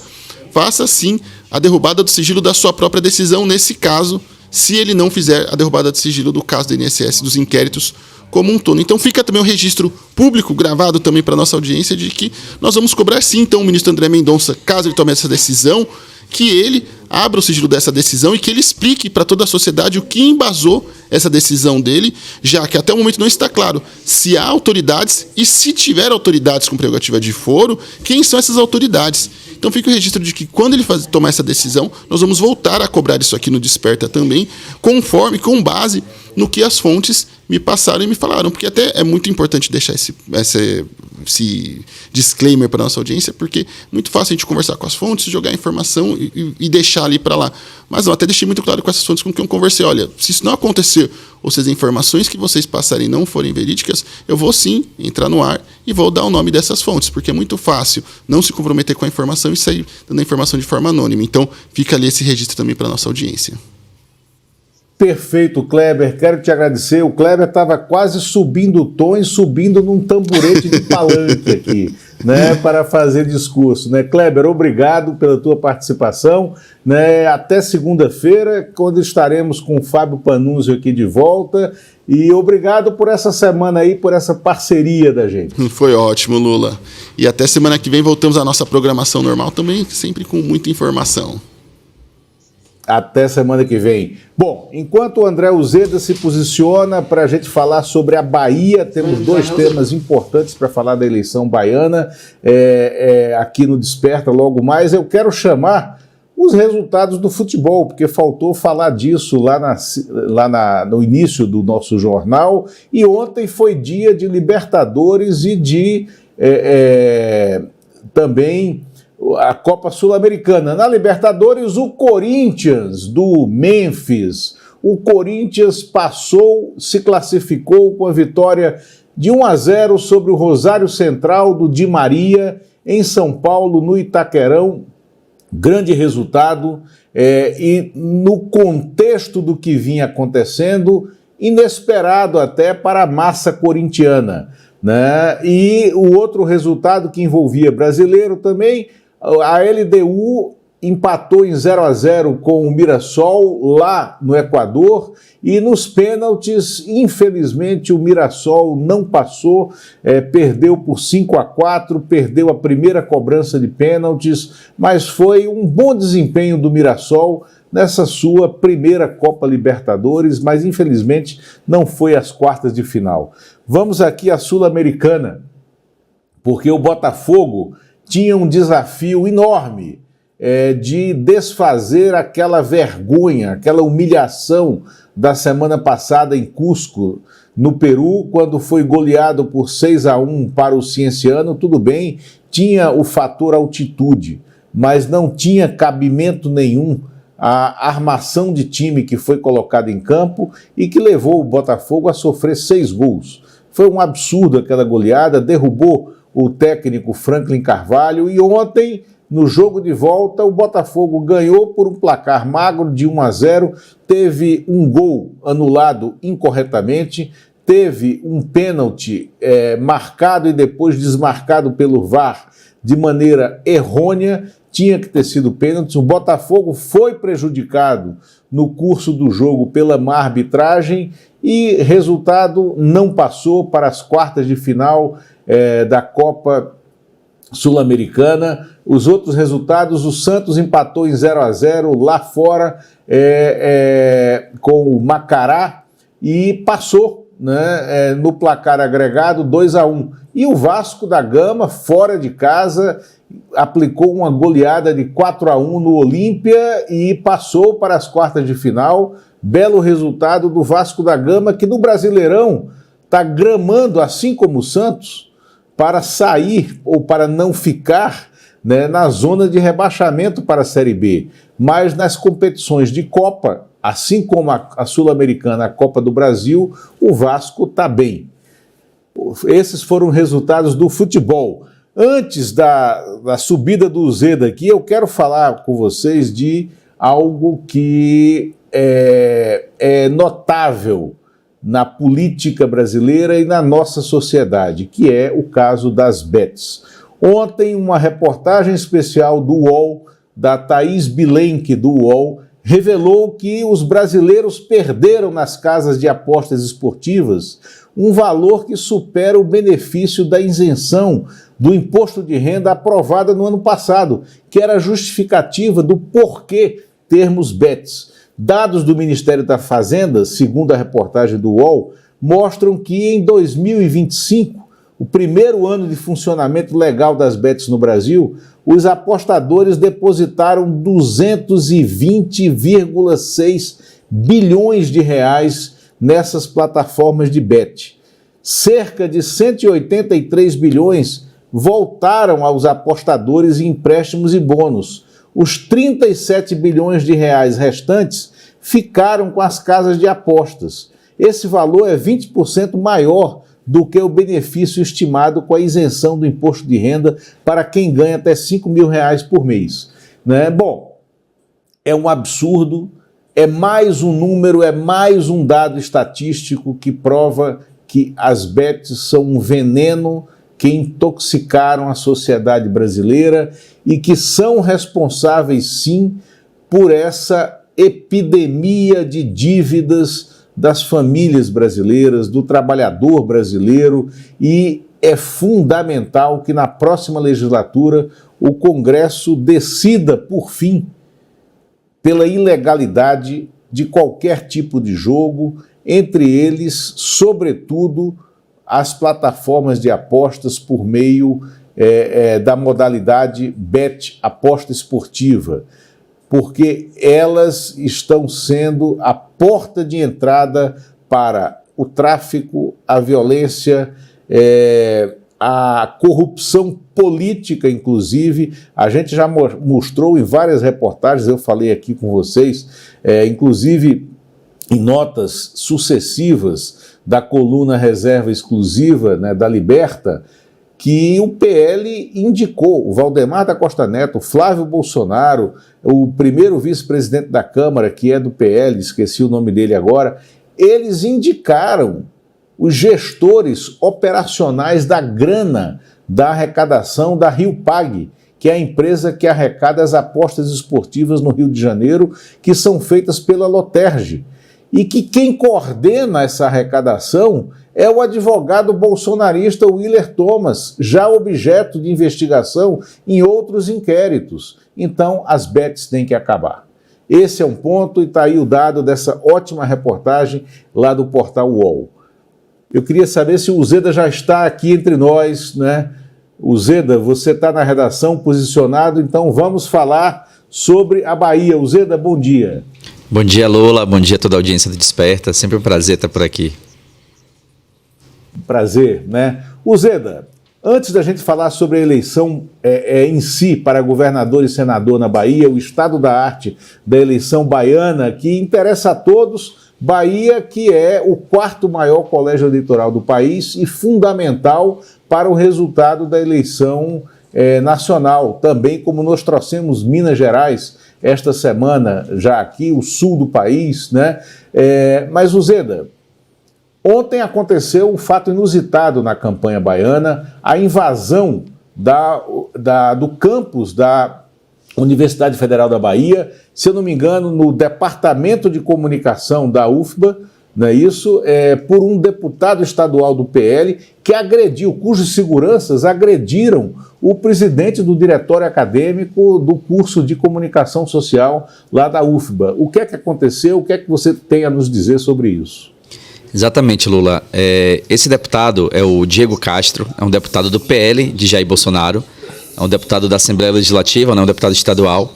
faça, sim, a derrubada do sigilo da sua própria decisão, nesse caso, se ele não fizer a derrubada de sigilo do caso do INSS, dos inquéritos como um todo. Então fica também o registro público gravado também para a nossa audiência de que nós vamos cobrar sim, então, o ministro André Mendonça, caso ele tome essa decisão, que ele abra o sigilo dessa decisão e que ele explique para toda a sociedade o que embasou essa decisão dele, já que até o momento não está claro se há autoridades e, se tiver autoridades com prerrogativa de foro, quem são essas autoridades. Então fica o registro de que quando ele tomar essa decisão, nós vamos voltar a cobrar isso aqui no Desperta também, com base no que as fontes me passaram e me falaram, porque até é muito importante deixar esse disclaimer para nossa audiência, porque é muito fácil a gente conversar com as fontes, jogar a informação e deixar ali para lá. Mas não, até deixei muito claro com essas fontes com quem eu conversei, olha, se isso não acontecer, ou se as informações que vocês passarem não forem verídicas, eu vou sim entrar no ar e vou dar o nome dessas fontes, porque é muito fácil não se comprometer com a informação e sair dando a informação de forma anônima. Então fica ali esse registro também para nossa audiência. Perfeito, Kleber. Quero te agradecer. O Kleber estava quase subindo o tom e subindo num tamborete de palanque aqui, né, para fazer discurso. Né? Kleber, obrigado pela tua participação. Né? Até segunda-feira, quando estaremos com o Fábio Panunzio aqui de volta. E obrigado por essa semana aí, por essa parceria da gente. Foi ótimo, Lula. E até semana que vem voltamos à nossa programação normal também, sempre com muita informação. Até semana que vem. Bom, enquanto o André Uzeda se posiciona para a gente falar sobre a Bahia, temos dois temas importantes para falar da eleição baiana aqui no Desperta logo mais. Eu quero chamar os resultados do futebol, porque faltou falar disso no início do nosso jornal, e ontem foi dia de Libertadores e de também a Copa Sul-Americana. Na Libertadores, o Corinthians do Memphis. O Corinthians passou, se classificou com a vitória de 1-0 sobre o Rosário Central do Di Maria, em São Paulo, no Itaquerão. Grande resultado e, no contexto do que vinha acontecendo, inesperado até para a massa corintiana. né? E o outro resultado que envolvia brasileiro também, a LDU empatou em 0-0 com o Mirassol lá no Equador e nos pênaltis, infelizmente, o Mirassol não passou, perdeu por 5-4, perdeu a primeira cobrança de pênaltis, mas foi um bom desempenho do Mirassol nessa sua primeira Copa Libertadores, mas infelizmente não foi às quartas de final. Vamos aqui à Sul-Americana, porque o Botafogo tinha um desafio enorme de desfazer aquela vergonha, aquela humilhação da semana passada em Cusco, no Peru, quando foi goleado por 6-1 para o Cienciano. Tudo bem, tinha o fator altitude, mas não tinha cabimento nenhum a armação de time que foi colocada em campo e que levou o Botafogo a sofrer 6 gols. Foi um absurdo aquela goleada, derrubou o técnico Franklin Carvalho e ontem, no jogo de volta, o Botafogo ganhou por um placar magro de 1-0, teve um gol anulado incorretamente, teve um pênalti marcado e depois desmarcado pelo VAR de maneira errônea, tinha que ter sido pênalti. O Botafogo foi prejudicado no curso do jogo pela má arbitragem e resultado não passou para as quartas de final da Copa Sul-Americana. Os outros resultados, o Santos empatou em 0-0 lá fora com o Macará e passou, né, no placar agregado 2-1. E o Vasco da Gama, fora de casa, aplicou uma goleada de 4-1 no Olímpia e passou para as quartas de final. Belo resultado do Vasco da Gama, que no Brasileirão está gramando, assim como o Santos, para sair ou para não ficar, né, na zona de rebaixamento para a Série B. Mas nas competições de Copa, assim como a Sul-Americana, a Copa do Brasil, o Vasco está bem. Esses foram resultados do futebol. Antes da subida do Zeda aqui, eu quero falar com vocês de algo que é notável na política brasileira e na nossa sociedade, que é o caso das bets. Ontem, uma reportagem especial do UOL, da Thaís Bilenque, do UOL, revelou que os brasileiros perderam nas casas de apostas esportivas um valor que supera o benefício da isenção do imposto de renda aprovada no ano passado, que era a justificativa do porquê termos bets. Dados do Ministério da Fazenda, segundo a reportagem do UOL, mostram que em 2025, o primeiro ano de funcionamento legal das bets no Brasil, os apostadores depositaram 220,6 bilhões de reais nessas plataformas de bet. Cerca de 183 bilhões voltaram aos apostadores em empréstimos e bônus. Os 37 bilhões de reais restantes ficaram com as casas de apostas. Esse valor é 20% maior do que o benefício estimado com a isenção do imposto de renda para quem ganha até 5 mil reais por mês, né? Bom, é um absurdo, é mais um número, é mais um dado estatístico que prova que as bets são um veneno que intoxicaram a sociedade brasileira e que são responsáveis, sim, por essa epidemia de dívidas das famílias brasileiras, do trabalhador brasileiro, e é fundamental que na próxima legislatura o Congresso decida, por fim, pela ilegalidade de qualquer tipo de jogo, entre eles, sobretudo, as plataformas de apostas por meio da modalidade bet, aposta esportiva, porque elas estão sendo a porta de entrada para o tráfico, a violência, a corrupção política, inclusive. A gente já mostrou em várias reportagens, eu falei aqui com vocês, inclusive em notas sucessivas da coluna Reserva Exclusiva, né, da Liberta, que o PL indicou, o Valdemar da Costa Neto, o Flávio Bolsonaro, o primeiro vice-presidente da Câmara, que é do PL, esqueci o nome dele agora, eles indicaram os gestores operacionais da grana da arrecadação da Rio Pag, que é a empresa que arrecada as apostas esportivas no Rio de Janeiro, que são feitas pela Loterge. E que quem coordena essa arrecadação é o advogado bolsonarista Willer Thomas, já objeto de investigação em outros inquéritos. Então, as bets têm que acabar. Esse é um ponto e está aí o dado dessa ótima reportagem lá do portal UOL. Eu queria saber se o Uzeda já está aqui entre nós, né? Uzeda, você está na redação posicionado, então vamos falar sobre a Bahia. Uzeda, bom dia. Bom dia, Lula. Bom dia a toda a audiência do Desperta. Sempre um prazer estar por aqui. Prazer, né? Uzeda, antes da gente falar sobre a eleição em si para governador e senador na Bahia, o estado da arte da eleição baiana, que interessa a todos, Bahia, que é o quarto maior colégio eleitoral do país e fundamental para o resultado da eleição nacional, também como nós trouxemos Minas Gerais esta semana, já aqui, o sul do país, né? Mas, Uzeda, ontem aconteceu um fato inusitado na campanha baiana, a invasão do campus da Universidade Federal da Bahia, se eu não me engano, no Departamento de Comunicação da UFBA, não é isso? Por um deputado estadual do PL que agrediu, cujos seguranças agrediram o presidente do diretório acadêmico do curso de comunicação social lá da UFBA. O que é que aconteceu? O que é que você tem a nos dizer sobre isso? Exatamente, Lula. Esse deputado é o Diego Castro, é um deputado do PL de Jair Bolsonaro, é um deputado da Assembleia Legislativa, né, um deputado estadual,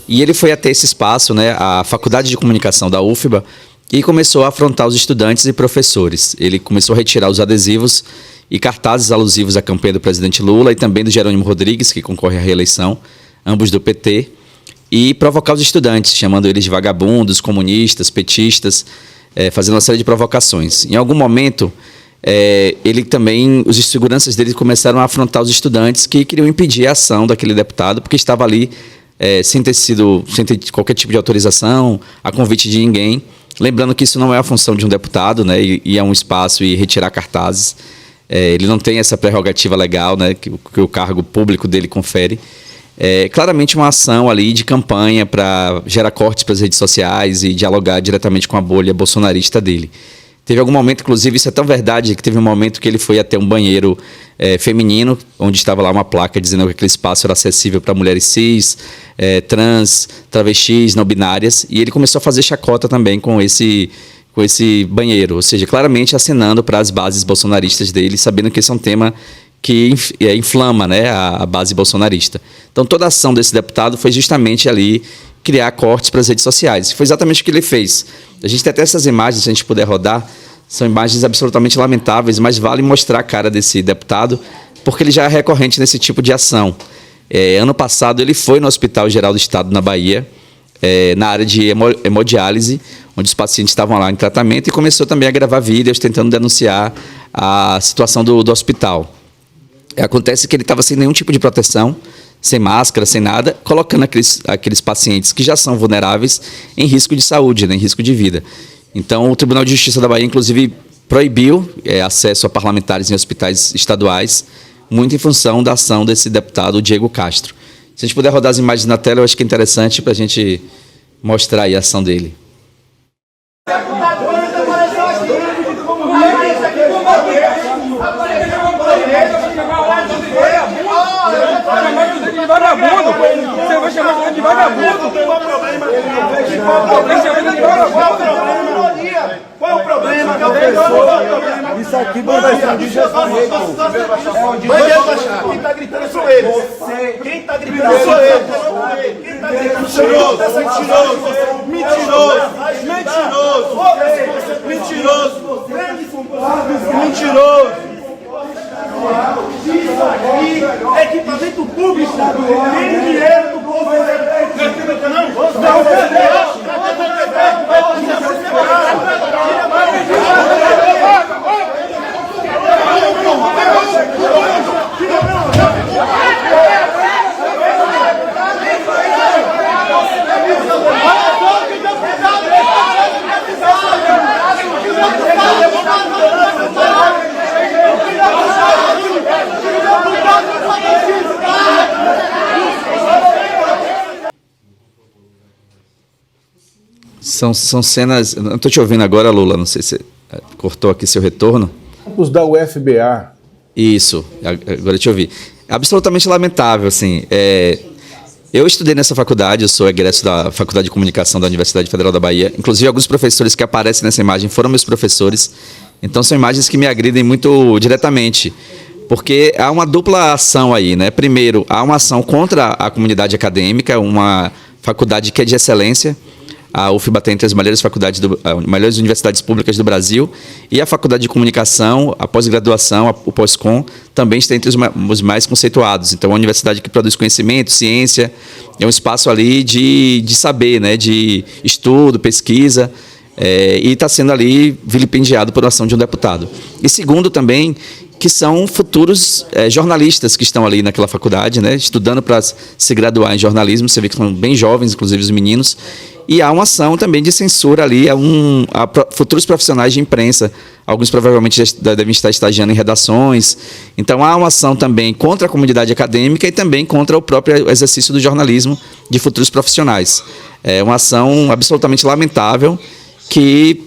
e ele foi até esse espaço, né, a Faculdade de Comunicação da UFBA, e começou a afrontar os estudantes e professores. Ele começou a retirar os adesivos e cartazes alusivos à campanha do presidente Lula e também do Jerônimo Rodrigues, que concorre à reeleição, ambos do PT, e provocar os estudantes, chamando eles de vagabundos, comunistas, petistas, fazendo uma série de provocações. Em algum momento, os seguranças dele começaram a afrontar os estudantes que queriam impedir a ação daquele deputado, porque estava ali sem ter qualquer tipo de autorização, a convite de ninguém. Lembrando que isso não é a função de um deputado, né, e é um espaço e retirar cartazes. Ele não tem essa prerrogativa legal, né, que o cargo público dele confere. Claramente uma ação ali de campanha para gerar cortes para as redes sociais e dialogar diretamente com a bolha bolsonarista dele. Teve algum momento, inclusive, isso é tão verdade, que teve um momento que ele foi até um banheiro feminino, onde estava lá uma placa dizendo que aquele espaço era acessível para mulheres cis, trans, travestis, não binárias, e ele começou a fazer chacota também com esse banheiro, ou seja, claramente acenando para as bases bolsonaristas dele, sabendo que esse é um tema que inflama, né, a base bolsonarista. Então, toda a ação desse deputado foi justamente ali criar cortes para as redes sociais. Foi exatamente o que ele fez. A gente tem até essas imagens, se a gente puder rodar, são imagens absolutamente lamentáveis, mas vale mostrar a cara desse deputado, porque ele já é recorrente nesse tipo de ação. Ano passado, ele foi no Hospital Geral do Estado, na Bahia, na área de hemodiálise, onde os pacientes estavam lá em tratamento, e começou também a gravar vídeos tentando denunciar a situação do hospital. Acontece que ele estava sem nenhum tipo de proteção, sem máscara, sem nada, colocando aqueles pacientes que já são vulneráveis em risco de saúde, né, em risco de vida. Então, o Tribunal de Justiça da Bahia, inclusive, proibiu acesso a parlamentares em hospitais estaduais, muito em função da ação desse deputado Diego Castro. Se a gente puder rodar as imagens na tela, eu acho que é interessante para a gente mostrar aí a ação dele. Vagabundo! Você vai chamar de vagabundo? Qual o problema? Qual é o problema? Isso aqui é de respeito. Quem está gritando sou eles. Quem está gritando sou eles. Quem está gritando sou eles. Mentiroso! Mentiroso! Mentiroso! Mentiroso! Isso aqui é equipamento público. Tem dinheiro do povo. Não, São cenas... Não estou te ouvindo agora, Lula, não sei se cortou aqui seu retorno. Campus da UFBA. Isso, agora eu te ouvi. Absolutamente lamentável, assim. Eu estudei nessa faculdade, eu sou egresso da Faculdade de Comunicação da Universidade Federal da Bahia. Inclusive, alguns professores que aparecem nessa imagem foram meus professores. Então, são imagens que me agridem muito diretamente, porque há uma dupla ação aí, né? Primeiro, há uma ação contra a comunidade acadêmica, uma faculdade que é de excelência. A UFBA tem entre as melhores universidades públicas do Brasil, e a Faculdade de Comunicação, a pós-graduação, o pós-com, também está entre os mais conceituados. Então, é uma universidade que produz conhecimento, ciência, é um espaço ali de saber, né, de estudo, pesquisa, e está sendo ali vilipendiado por ação de um deputado. E segundo também, que são futuros jornalistas que estão ali naquela faculdade, né, estudando para se graduar em jornalismo. Você vê que são bem jovens, inclusive os meninos. E há uma ação também de censura ali a futuros profissionais de imprensa. Alguns provavelmente já devem estar estagiando em redações. Então há uma ação também contra a comunidade acadêmica e também contra o próprio exercício do jornalismo de futuros profissionais. É uma ação absolutamente lamentável que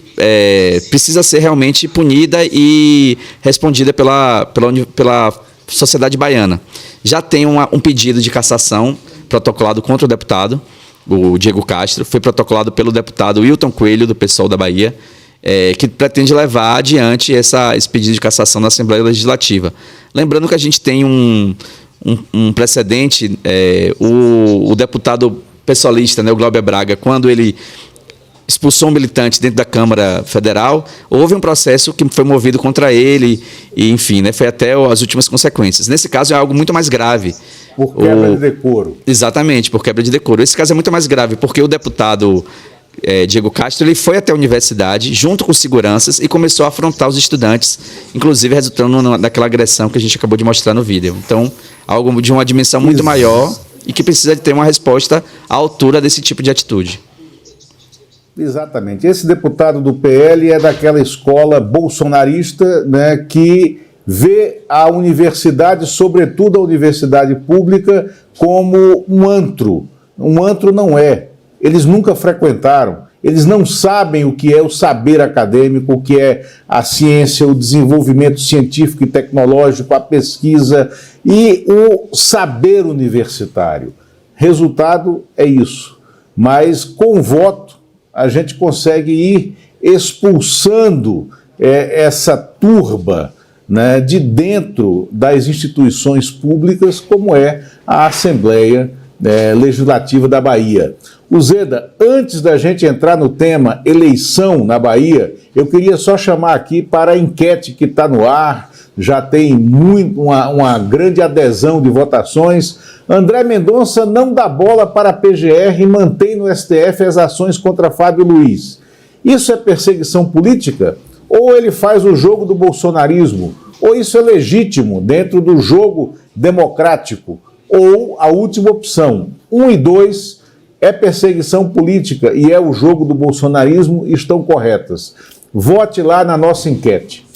precisa ser realmente punida e respondida pela sociedade baiana. Já tem um pedido de cassação protocolado contra o deputado, o Diego Castro, foi protocolado pelo deputado Wilton Coelho, do PSOL da Bahia, que pretende levar adiante esse pedido de cassação na Assembleia Legislativa. Lembrando que a gente tem um precedente, o deputado pessoalista, né, o Glauber Braga, quando ele expulsou um militante dentro da Câmara Federal, houve um processo que foi movido contra ele, e, enfim, né, foi até as últimas consequências. Nesse caso é algo muito mais grave. Por quebra de decoro. Exatamente, por quebra de decoro. Esse caso é muito mais grave, porque o deputado Diego Castro ele foi até a universidade, junto com seguranças, e começou a afrontar os estudantes, inclusive resultando naquela agressão que a gente acabou de mostrar no vídeo. Então, algo de uma dimensão muito maior e que precisa de ter uma resposta à altura desse tipo de atitude. Exatamente. Esse deputado do PL é daquela escola bolsonarista, né, que vê a universidade, sobretudo a universidade pública, como um antro. Um antro não é. Eles nunca frequentaram. Eles não sabem o que é o saber acadêmico, o que é a ciência, o desenvolvimento científico e tecnológico, a pesquisa e o saber universitário. Resultado é isso. Mas com o voto a gente consegue ir expulsando essa turba, né, de dentro das instituições públicas, como é a Assembleia Legislativa da Bahia. Uzeda, antes da gente entrar no tema eleição na Bahia, eu queria só chamar aqui para a enquete que está no ar, já tem uma grande adesão de votações. André Mendonça não dá bola para a PGR e mantém no STF as ações contra Fábio Luiz. Isso é perseguição política? Ou ele faz o jogo do bolsonarismo? Ou isso é legítimo dentro do jogo democrático? Ou a última opção, 1 e 2, é perseguição política e é o jogo do bolsonarismo, estão corretas. Vote lá na nossa enquete.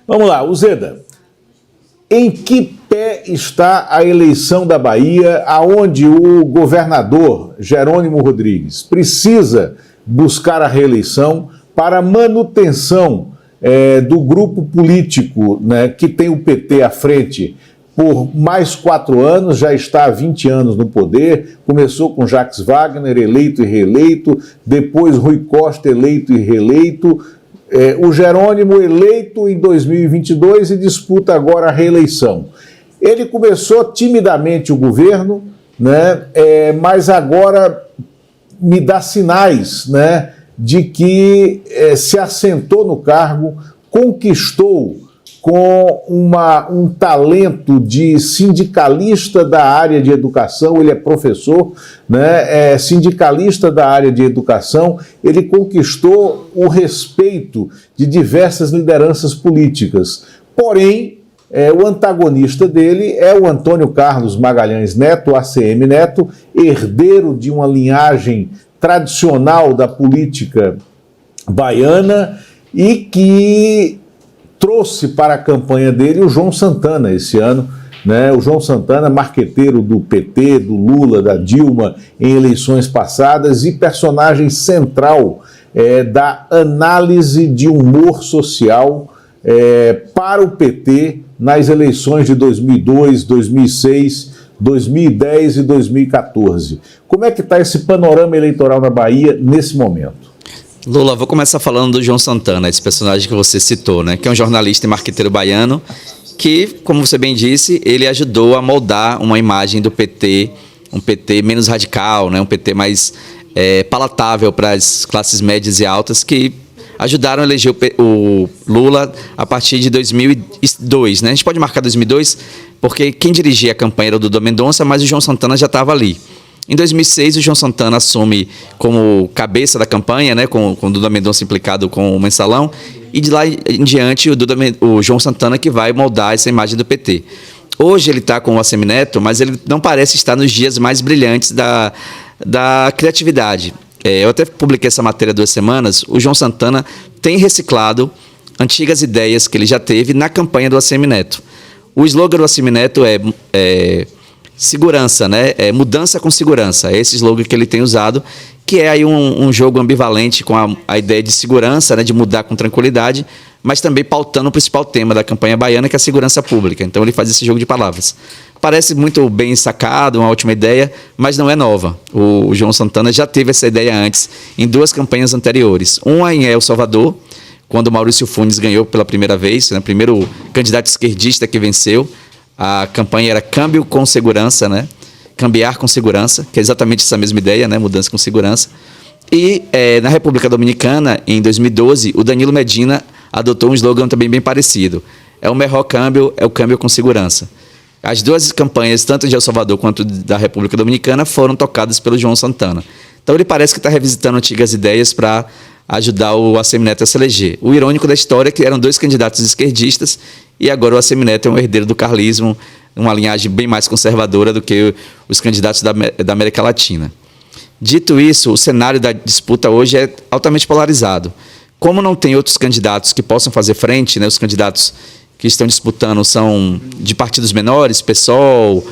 Vamos lá, Uzeda. Em que pé está a eleição da Bahia, aonde o governador Jerônimo Rodrigues precisa buscar a reeleição para a manutenção do grupo político, né, que tem o PT à frente por mais 4 anos, já está há 20 anos no poder, começou com Jacques Wagner, eleito e reeleito, depois Rui Costa, eleito e reeleito, o Jerônimo eleito em 2022 e disputa agora a reeleição. Ele começou timidamente o governo, né, mas agora me dá sinais, né, de que se assentou no cargo, conquistou com um talento de sindicalista da área de educação, ele é professor, né, sindicalista da área de educação, ele conquistou o respeito de diversas lideranças políticas. Porém, o antagonista dele é o Antônio Carlos Magalhães Neto, ACM Neto, herdeiro de uma linhagem tradicional da política baiana e que trouxe para a campanha dele o João Santana esse ano, né? O João Santana, marqueteiro do PT, do Lula, da Dilma em eleições passadas e personagem central da análise de humor social para o PT nas eleições de 2002, 2006, 2010 e 2014. Como é que está esse panorama eleitoral na Bahia nesse momento? Lula, vou começar falando do João Santana, esse personagem que você citou, né? Que é um jornalista e marqueteiro baiano que, como você bem disse, ele ajudou a moldar uma imagem do PT, um PT menos radical, né? Um PT mais palatável para as classes médias e altas, que ajudaram a eleger o Lula a partir de 2002, né? A gente pode marcar 2002 porque quem dirigia a campanha era o Duda Mendonça, mas o João Santana já estava ali. Em 2006, o João Santana assume como cabeça da campanha, né, com o Duda Mendonça implicado com o Mensalão, e de lá em diante o João Santana que vai moldar essa imagem do PT. Hoje ele está com o Assemineto, mas ele não parece estar nos dias mais brilhantes da criatividade. Eu até publiquei essa matéria há 2 semanas. O João Santana tem reciclado antigas ideias que ele já teve na campanha do Assemineto. O slogan do Assemineto é segurança, né? Mudança com segurança. É esse slogan que ele tem usado, que é aí um jogo ambivalente com a ideia de segurança, né? De mudar com tranquilidade, mas também pautando o principal tema da campanha baiana, que é a segurança pública. Então ele faz esse jogo de palavras. Parece muito bem sacado, uma ótima ideia, mas não é nova. O João Santana já teve essa ideia antes, em 2 campanhas anteriores. Uma em El Salvador, quando Maurício Funes ganhou pela primeira vez, né? Primeiro candidato esquerdista que venceu. A campanha era câmbio com segurança, né? Cambiar com segurança, que é exatamente essa mesma ideia, né? Mudança com segurança. E na República Dominicana, em 2012, o Danilo Medina adotou um slogan também bem parecido. É o melhor câmbio, é o câmbio com segurança. As 2 campanhas, tanto de El Salvador quanto da República Dominicana, foram tocadas pelo João Santana. Então ele parece que está revisitando antigas ideias para ajudar o Assemineto a se eleger. O irônico da história é que eram 2 candidatos esquerdistas e agora o Assemineto é um herdeiro do carlismo, uma linhagem bem mais conservadora do que os candidatos da América Latina. Dito isso, o cenário da disputa hoje é altamente polarizado. Como não tem outros candidatos que possam fazer frente, né, os candidatos que estão disputando são de partidos menores, PSOL,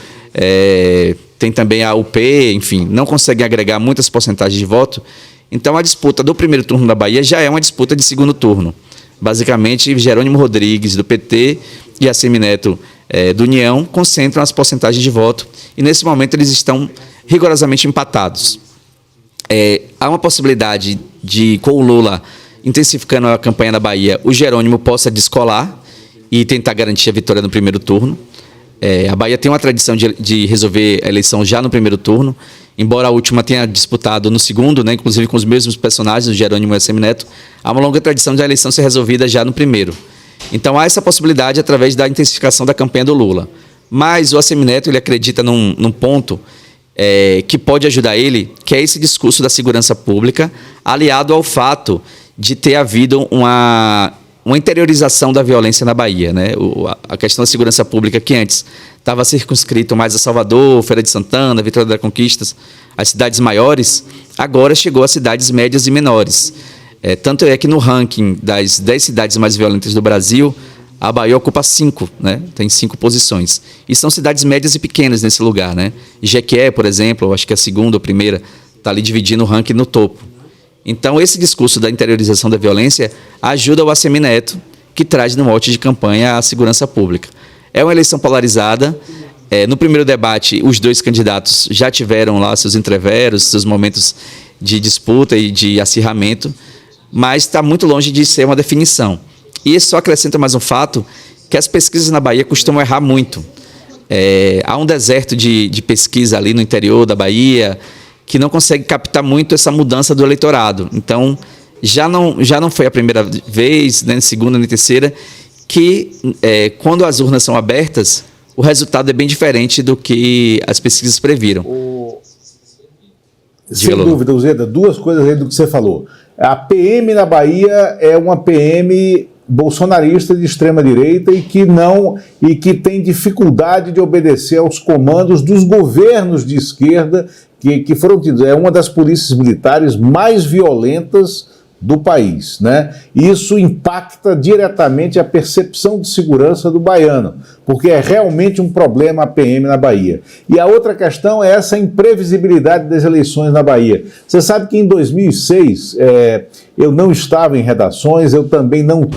tem também a UP, enfim, não conseguem agregar muitas porcentagens de voto. Então a disputa do primeiro turno da Bahia já é uma disputa de segundo turno. Basicamente, Jerônimo Rodrigues, do PT, e Assemineto, do União, concentram as porcentagens de voto. E, nesse momento, eles estão rigorosamente empatados. Há uma possibilidade de, com o Lula intensificando a campanha na Bahia, o Jerônimo possa descolar e tentar garantir a vitória no primeiro turno. A Bahia tem uma tradição de resolver a eleição já no primeiro turno, embora a última tenha disputado no segundo, né, inclusive com os mesmos personagens, o Jerônimo e o Assemineto, há uma longa tradição de a eleição ser resolvida já no primeiro. Então há essa possibilidade através da intensificação da campanha do Lula. Mas o Assemineto, ele acredita num ponto que pode ajudar ele, que é esse discurso da segurança pública, aliado ao fato de ter havido uma interiorização da violência na Bahia, né? A questão da segurança pública, que antes estava circunscrito mais a Salvador, Feira de Santana, Vitória da Conquista, as cidades maiores, agora chegou às cidades médias e menores. Tanto é que no ranking das 10 cidades mais violentas do Brasil, a Bahia ocupa 5, né? Tem 5 posições. E são cidades médias e pequenas nesse lugar, né? Jequié, por exemplo, acho que a segunda ou primeira, está ali dividindo o ranking no topo. Então, esse discurso da interiorização da violência ajuda o Assemineto, que traz no mote de campanha a segurança pública. É uma eleição polarizada. No primeiro debate, os 2 candidatos já tiveram lá seus entreveros, seus momentos de disputa e de acirramento, mas está muito longe de ser uma definição. E isso só acrescenta mais um fato, que as pesquisas na Bahia costumam errar muito. Há um deserto de pesquisa ali no interior da Bahia, que não consegue captar muito essa mudança do eleitorado. Então, já não foi a primeira vez, nem a segunda, nem a terceira, que quando as urnas são abertas, o resultado é bem diferente do que as pesquisas previram. Sem dúvida, Uzeda, 2 coisas aí do que você falou. A PM na Bahia é uma PM bolsonarista de extrema-direita e que tem dificuldade de obedecer aos comandos dos governos de esquerda que foram tidos. É uma das polícias militares mais violentas do país, né? Isso impacta diretamente a percepção de segurança do baiano, porque é realmente um problema a PM na Bahia. E a outra questão é essa imprevisibilidade das eleições na Bahia. Você sabe que em 2006 eu não estava em redações, eu também não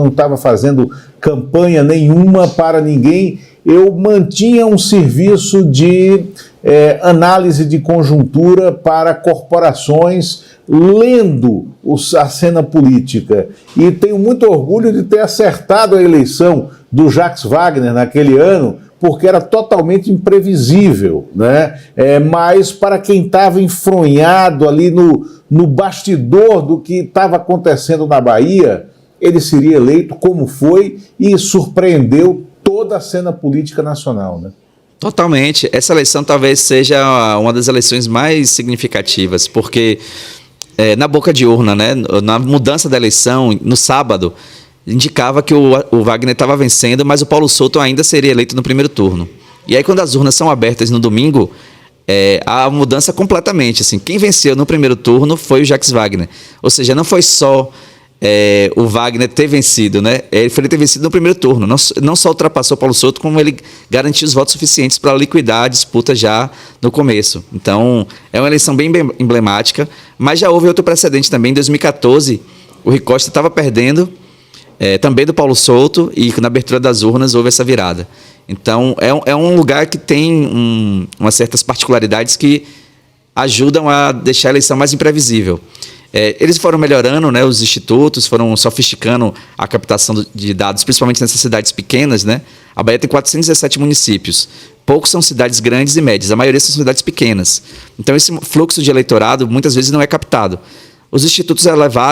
estava fazendo campanha nenhuma para ninguém. Eu mantinha um serviço de análise de conjuntura para corporações, lendo a cena política. E tenho muito orgulho de ter acertado a eleição do Jacques Wagner naquele ano, porque era totalmente imprevisível, né? Mas para quem estava enfronhado ali no bastidor do que estava acontecendo na Bahia, ele seria eleito como foi e surpreendeu toda a cena política nacional, né? Totalmente. Essa eleição talvez seja uma das eleições mais significativas, porque na boca de urna, né, na mudança da eleição, no sábado, indicava que o Wagner estava vencendo, mas o Paulo Souto ainda seria eleito no primeiro turno. E aí, quando as urnas são abertas no domingo, há mudança completamente. Assim, quem venceu no primeiro turno foi o Jacques Wagner. Ou seja, não foi só o Wagner ter vencido, né? Ele foi ter vencido no primeiro turno. Não só ultrapassou o Paulo Souto, como ele garantiu os votos suficientes para liquidar a disputa já no começo. Então, é uma eleição bem emblemática, mas já houve outro precedente também. Em 2014, o Rui Costa estava perdendo, também do Paulo Souto, e na abertura das urnas houve essa virada. Então, é um lugar que tem umas certas particularidades que ajudam a deixar a eleição mais imprevisível. Eles foram melhorando, né, os institutos, foram sofisticando a captação de dados, principalmente nessas cidades pequenas, né? A Bahia tem 417 municípios. Poucos são cidades grandes e médias, a maioria são cidades pequenas. Então, esse fluxo de eleitorado muitas vezes não é captado. Os institutos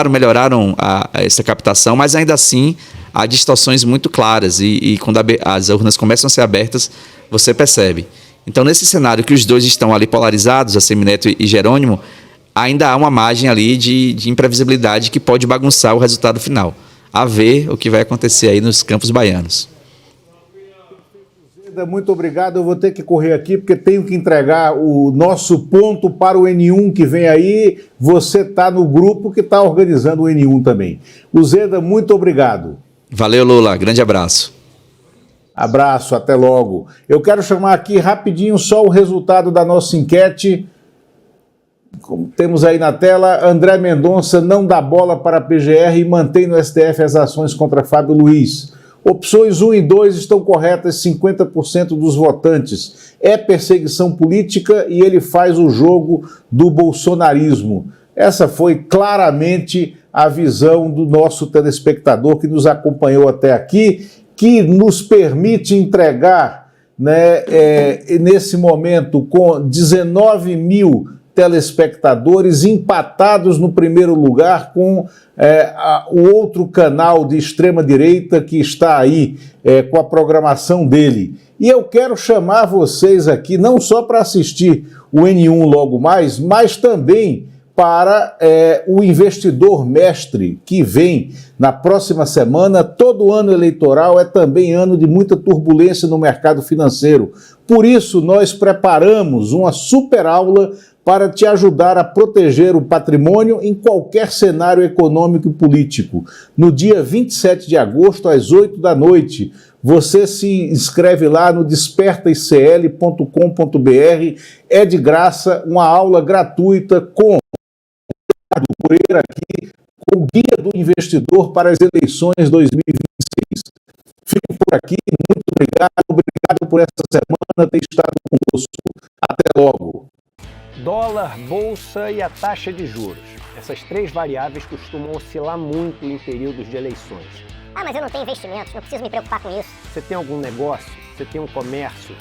melhoraram essa captação, mas ainda assim há distorções muito claras e quando as urnas começam a ser abertas, você percebe. Então, nesse cenário que os dois estão ali polarizados, Assemineto e Jerônimo, ainda há uma margem ali de imprevisibilidade que pode bagunçar o resultado final. A ver o que vai acontecer aí nos campos baianos. Muito obrigado. Eu vou ter que correr aqui porque tenho que entregar o nosso ponto para o N1 que vem aí. Você está no grupo que está organizando o N1 também. Uzeda, muito obrigado. Valeu, Lula. Grande abraço. Abraço, até logo. Eu quero chamar aqui rapidinho só o resultado da nossa enquete. Como temos aí na tela, André Mendonça não dá bola para a PGR e mantém no STF as ações contra Fábio Luiz. Opções 1 e 2 estão corretas, 50% dos votantes. É perseguição política e ele faz o jogo do bolsonarismo. Essa foi claramente a visão do nosso telespectador que nos acompanhou até aqui, que nos permite entregar, né, nesse momento, com 19 mil telespectadores empatados no primeiro lugar com o outro canal de extrema-direita que está aí com a programação dele. E eu quero chamar vocês aqui não só para assistir o N1 logo mais, mas também para o Investidor Mestre, que vem na próxima semana. Todo ano eleitoral é também ano de muita turbulência no mercado financeiro. Por isso, nós preparamos uma super aula para te ajudar a proteger o patrimônio em qualquer cenário econômico e político. No dia 27 de agosto, às 8 da noite, você se inscreve lá no despertaicl.com.br. É de graça, uma aula gratuita com o Moreira aqui, com o Guia do Investidor para as eleições 2026. Fico por aqui, muito obrigado por essa semana ter estado conosco. Até logo. Dólar, bolsa e a taxa de juros. Essas três variáveis costumam oscilar muito em períodos de eleições. Ah, mas eu não tenho investimentos, não preciso me preocupar com isso. Você tem algum negócio? Você tem um comércio?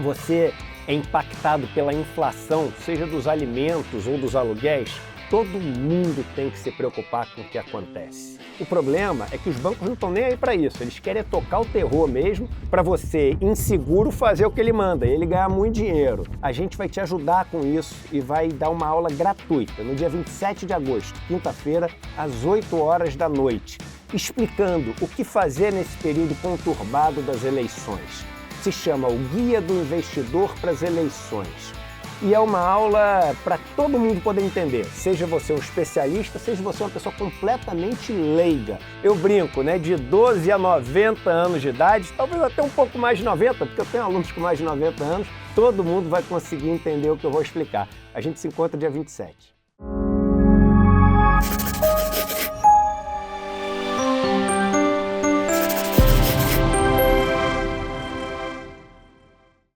Você é impactado pela inflação, seja dos alimentos ou dos aluguéis? Todo mundo tem que se preocupar com o que acontece. O problema é que os bancos não estão nem aí para isso. Eles querem tocar o terror mesmo para você, inseguro, fazer o que ele manda e ele ganhar muito dinheiro. A gente vai te ajudar com isso e vai dar uma aula gratuita no dia 27 de agosto, quinta-feira, às 8 horas da noite, explicando o que fazer nesse período conturbado das eleições. Se chama o Guia do Investidor para as Eleições. e é uma aula para todo mundo poder entender, seja você um especialista, seja você uma pessoa completamente leiga. Eu brinco, né, de 12 a 90 anos de idade, talvez até um pouco mais de 90, porque eu tenho alunos com mais de 90 anos, todo mundo vai conseguir entender o que eu vou explicar. A gente se encontra dia 27.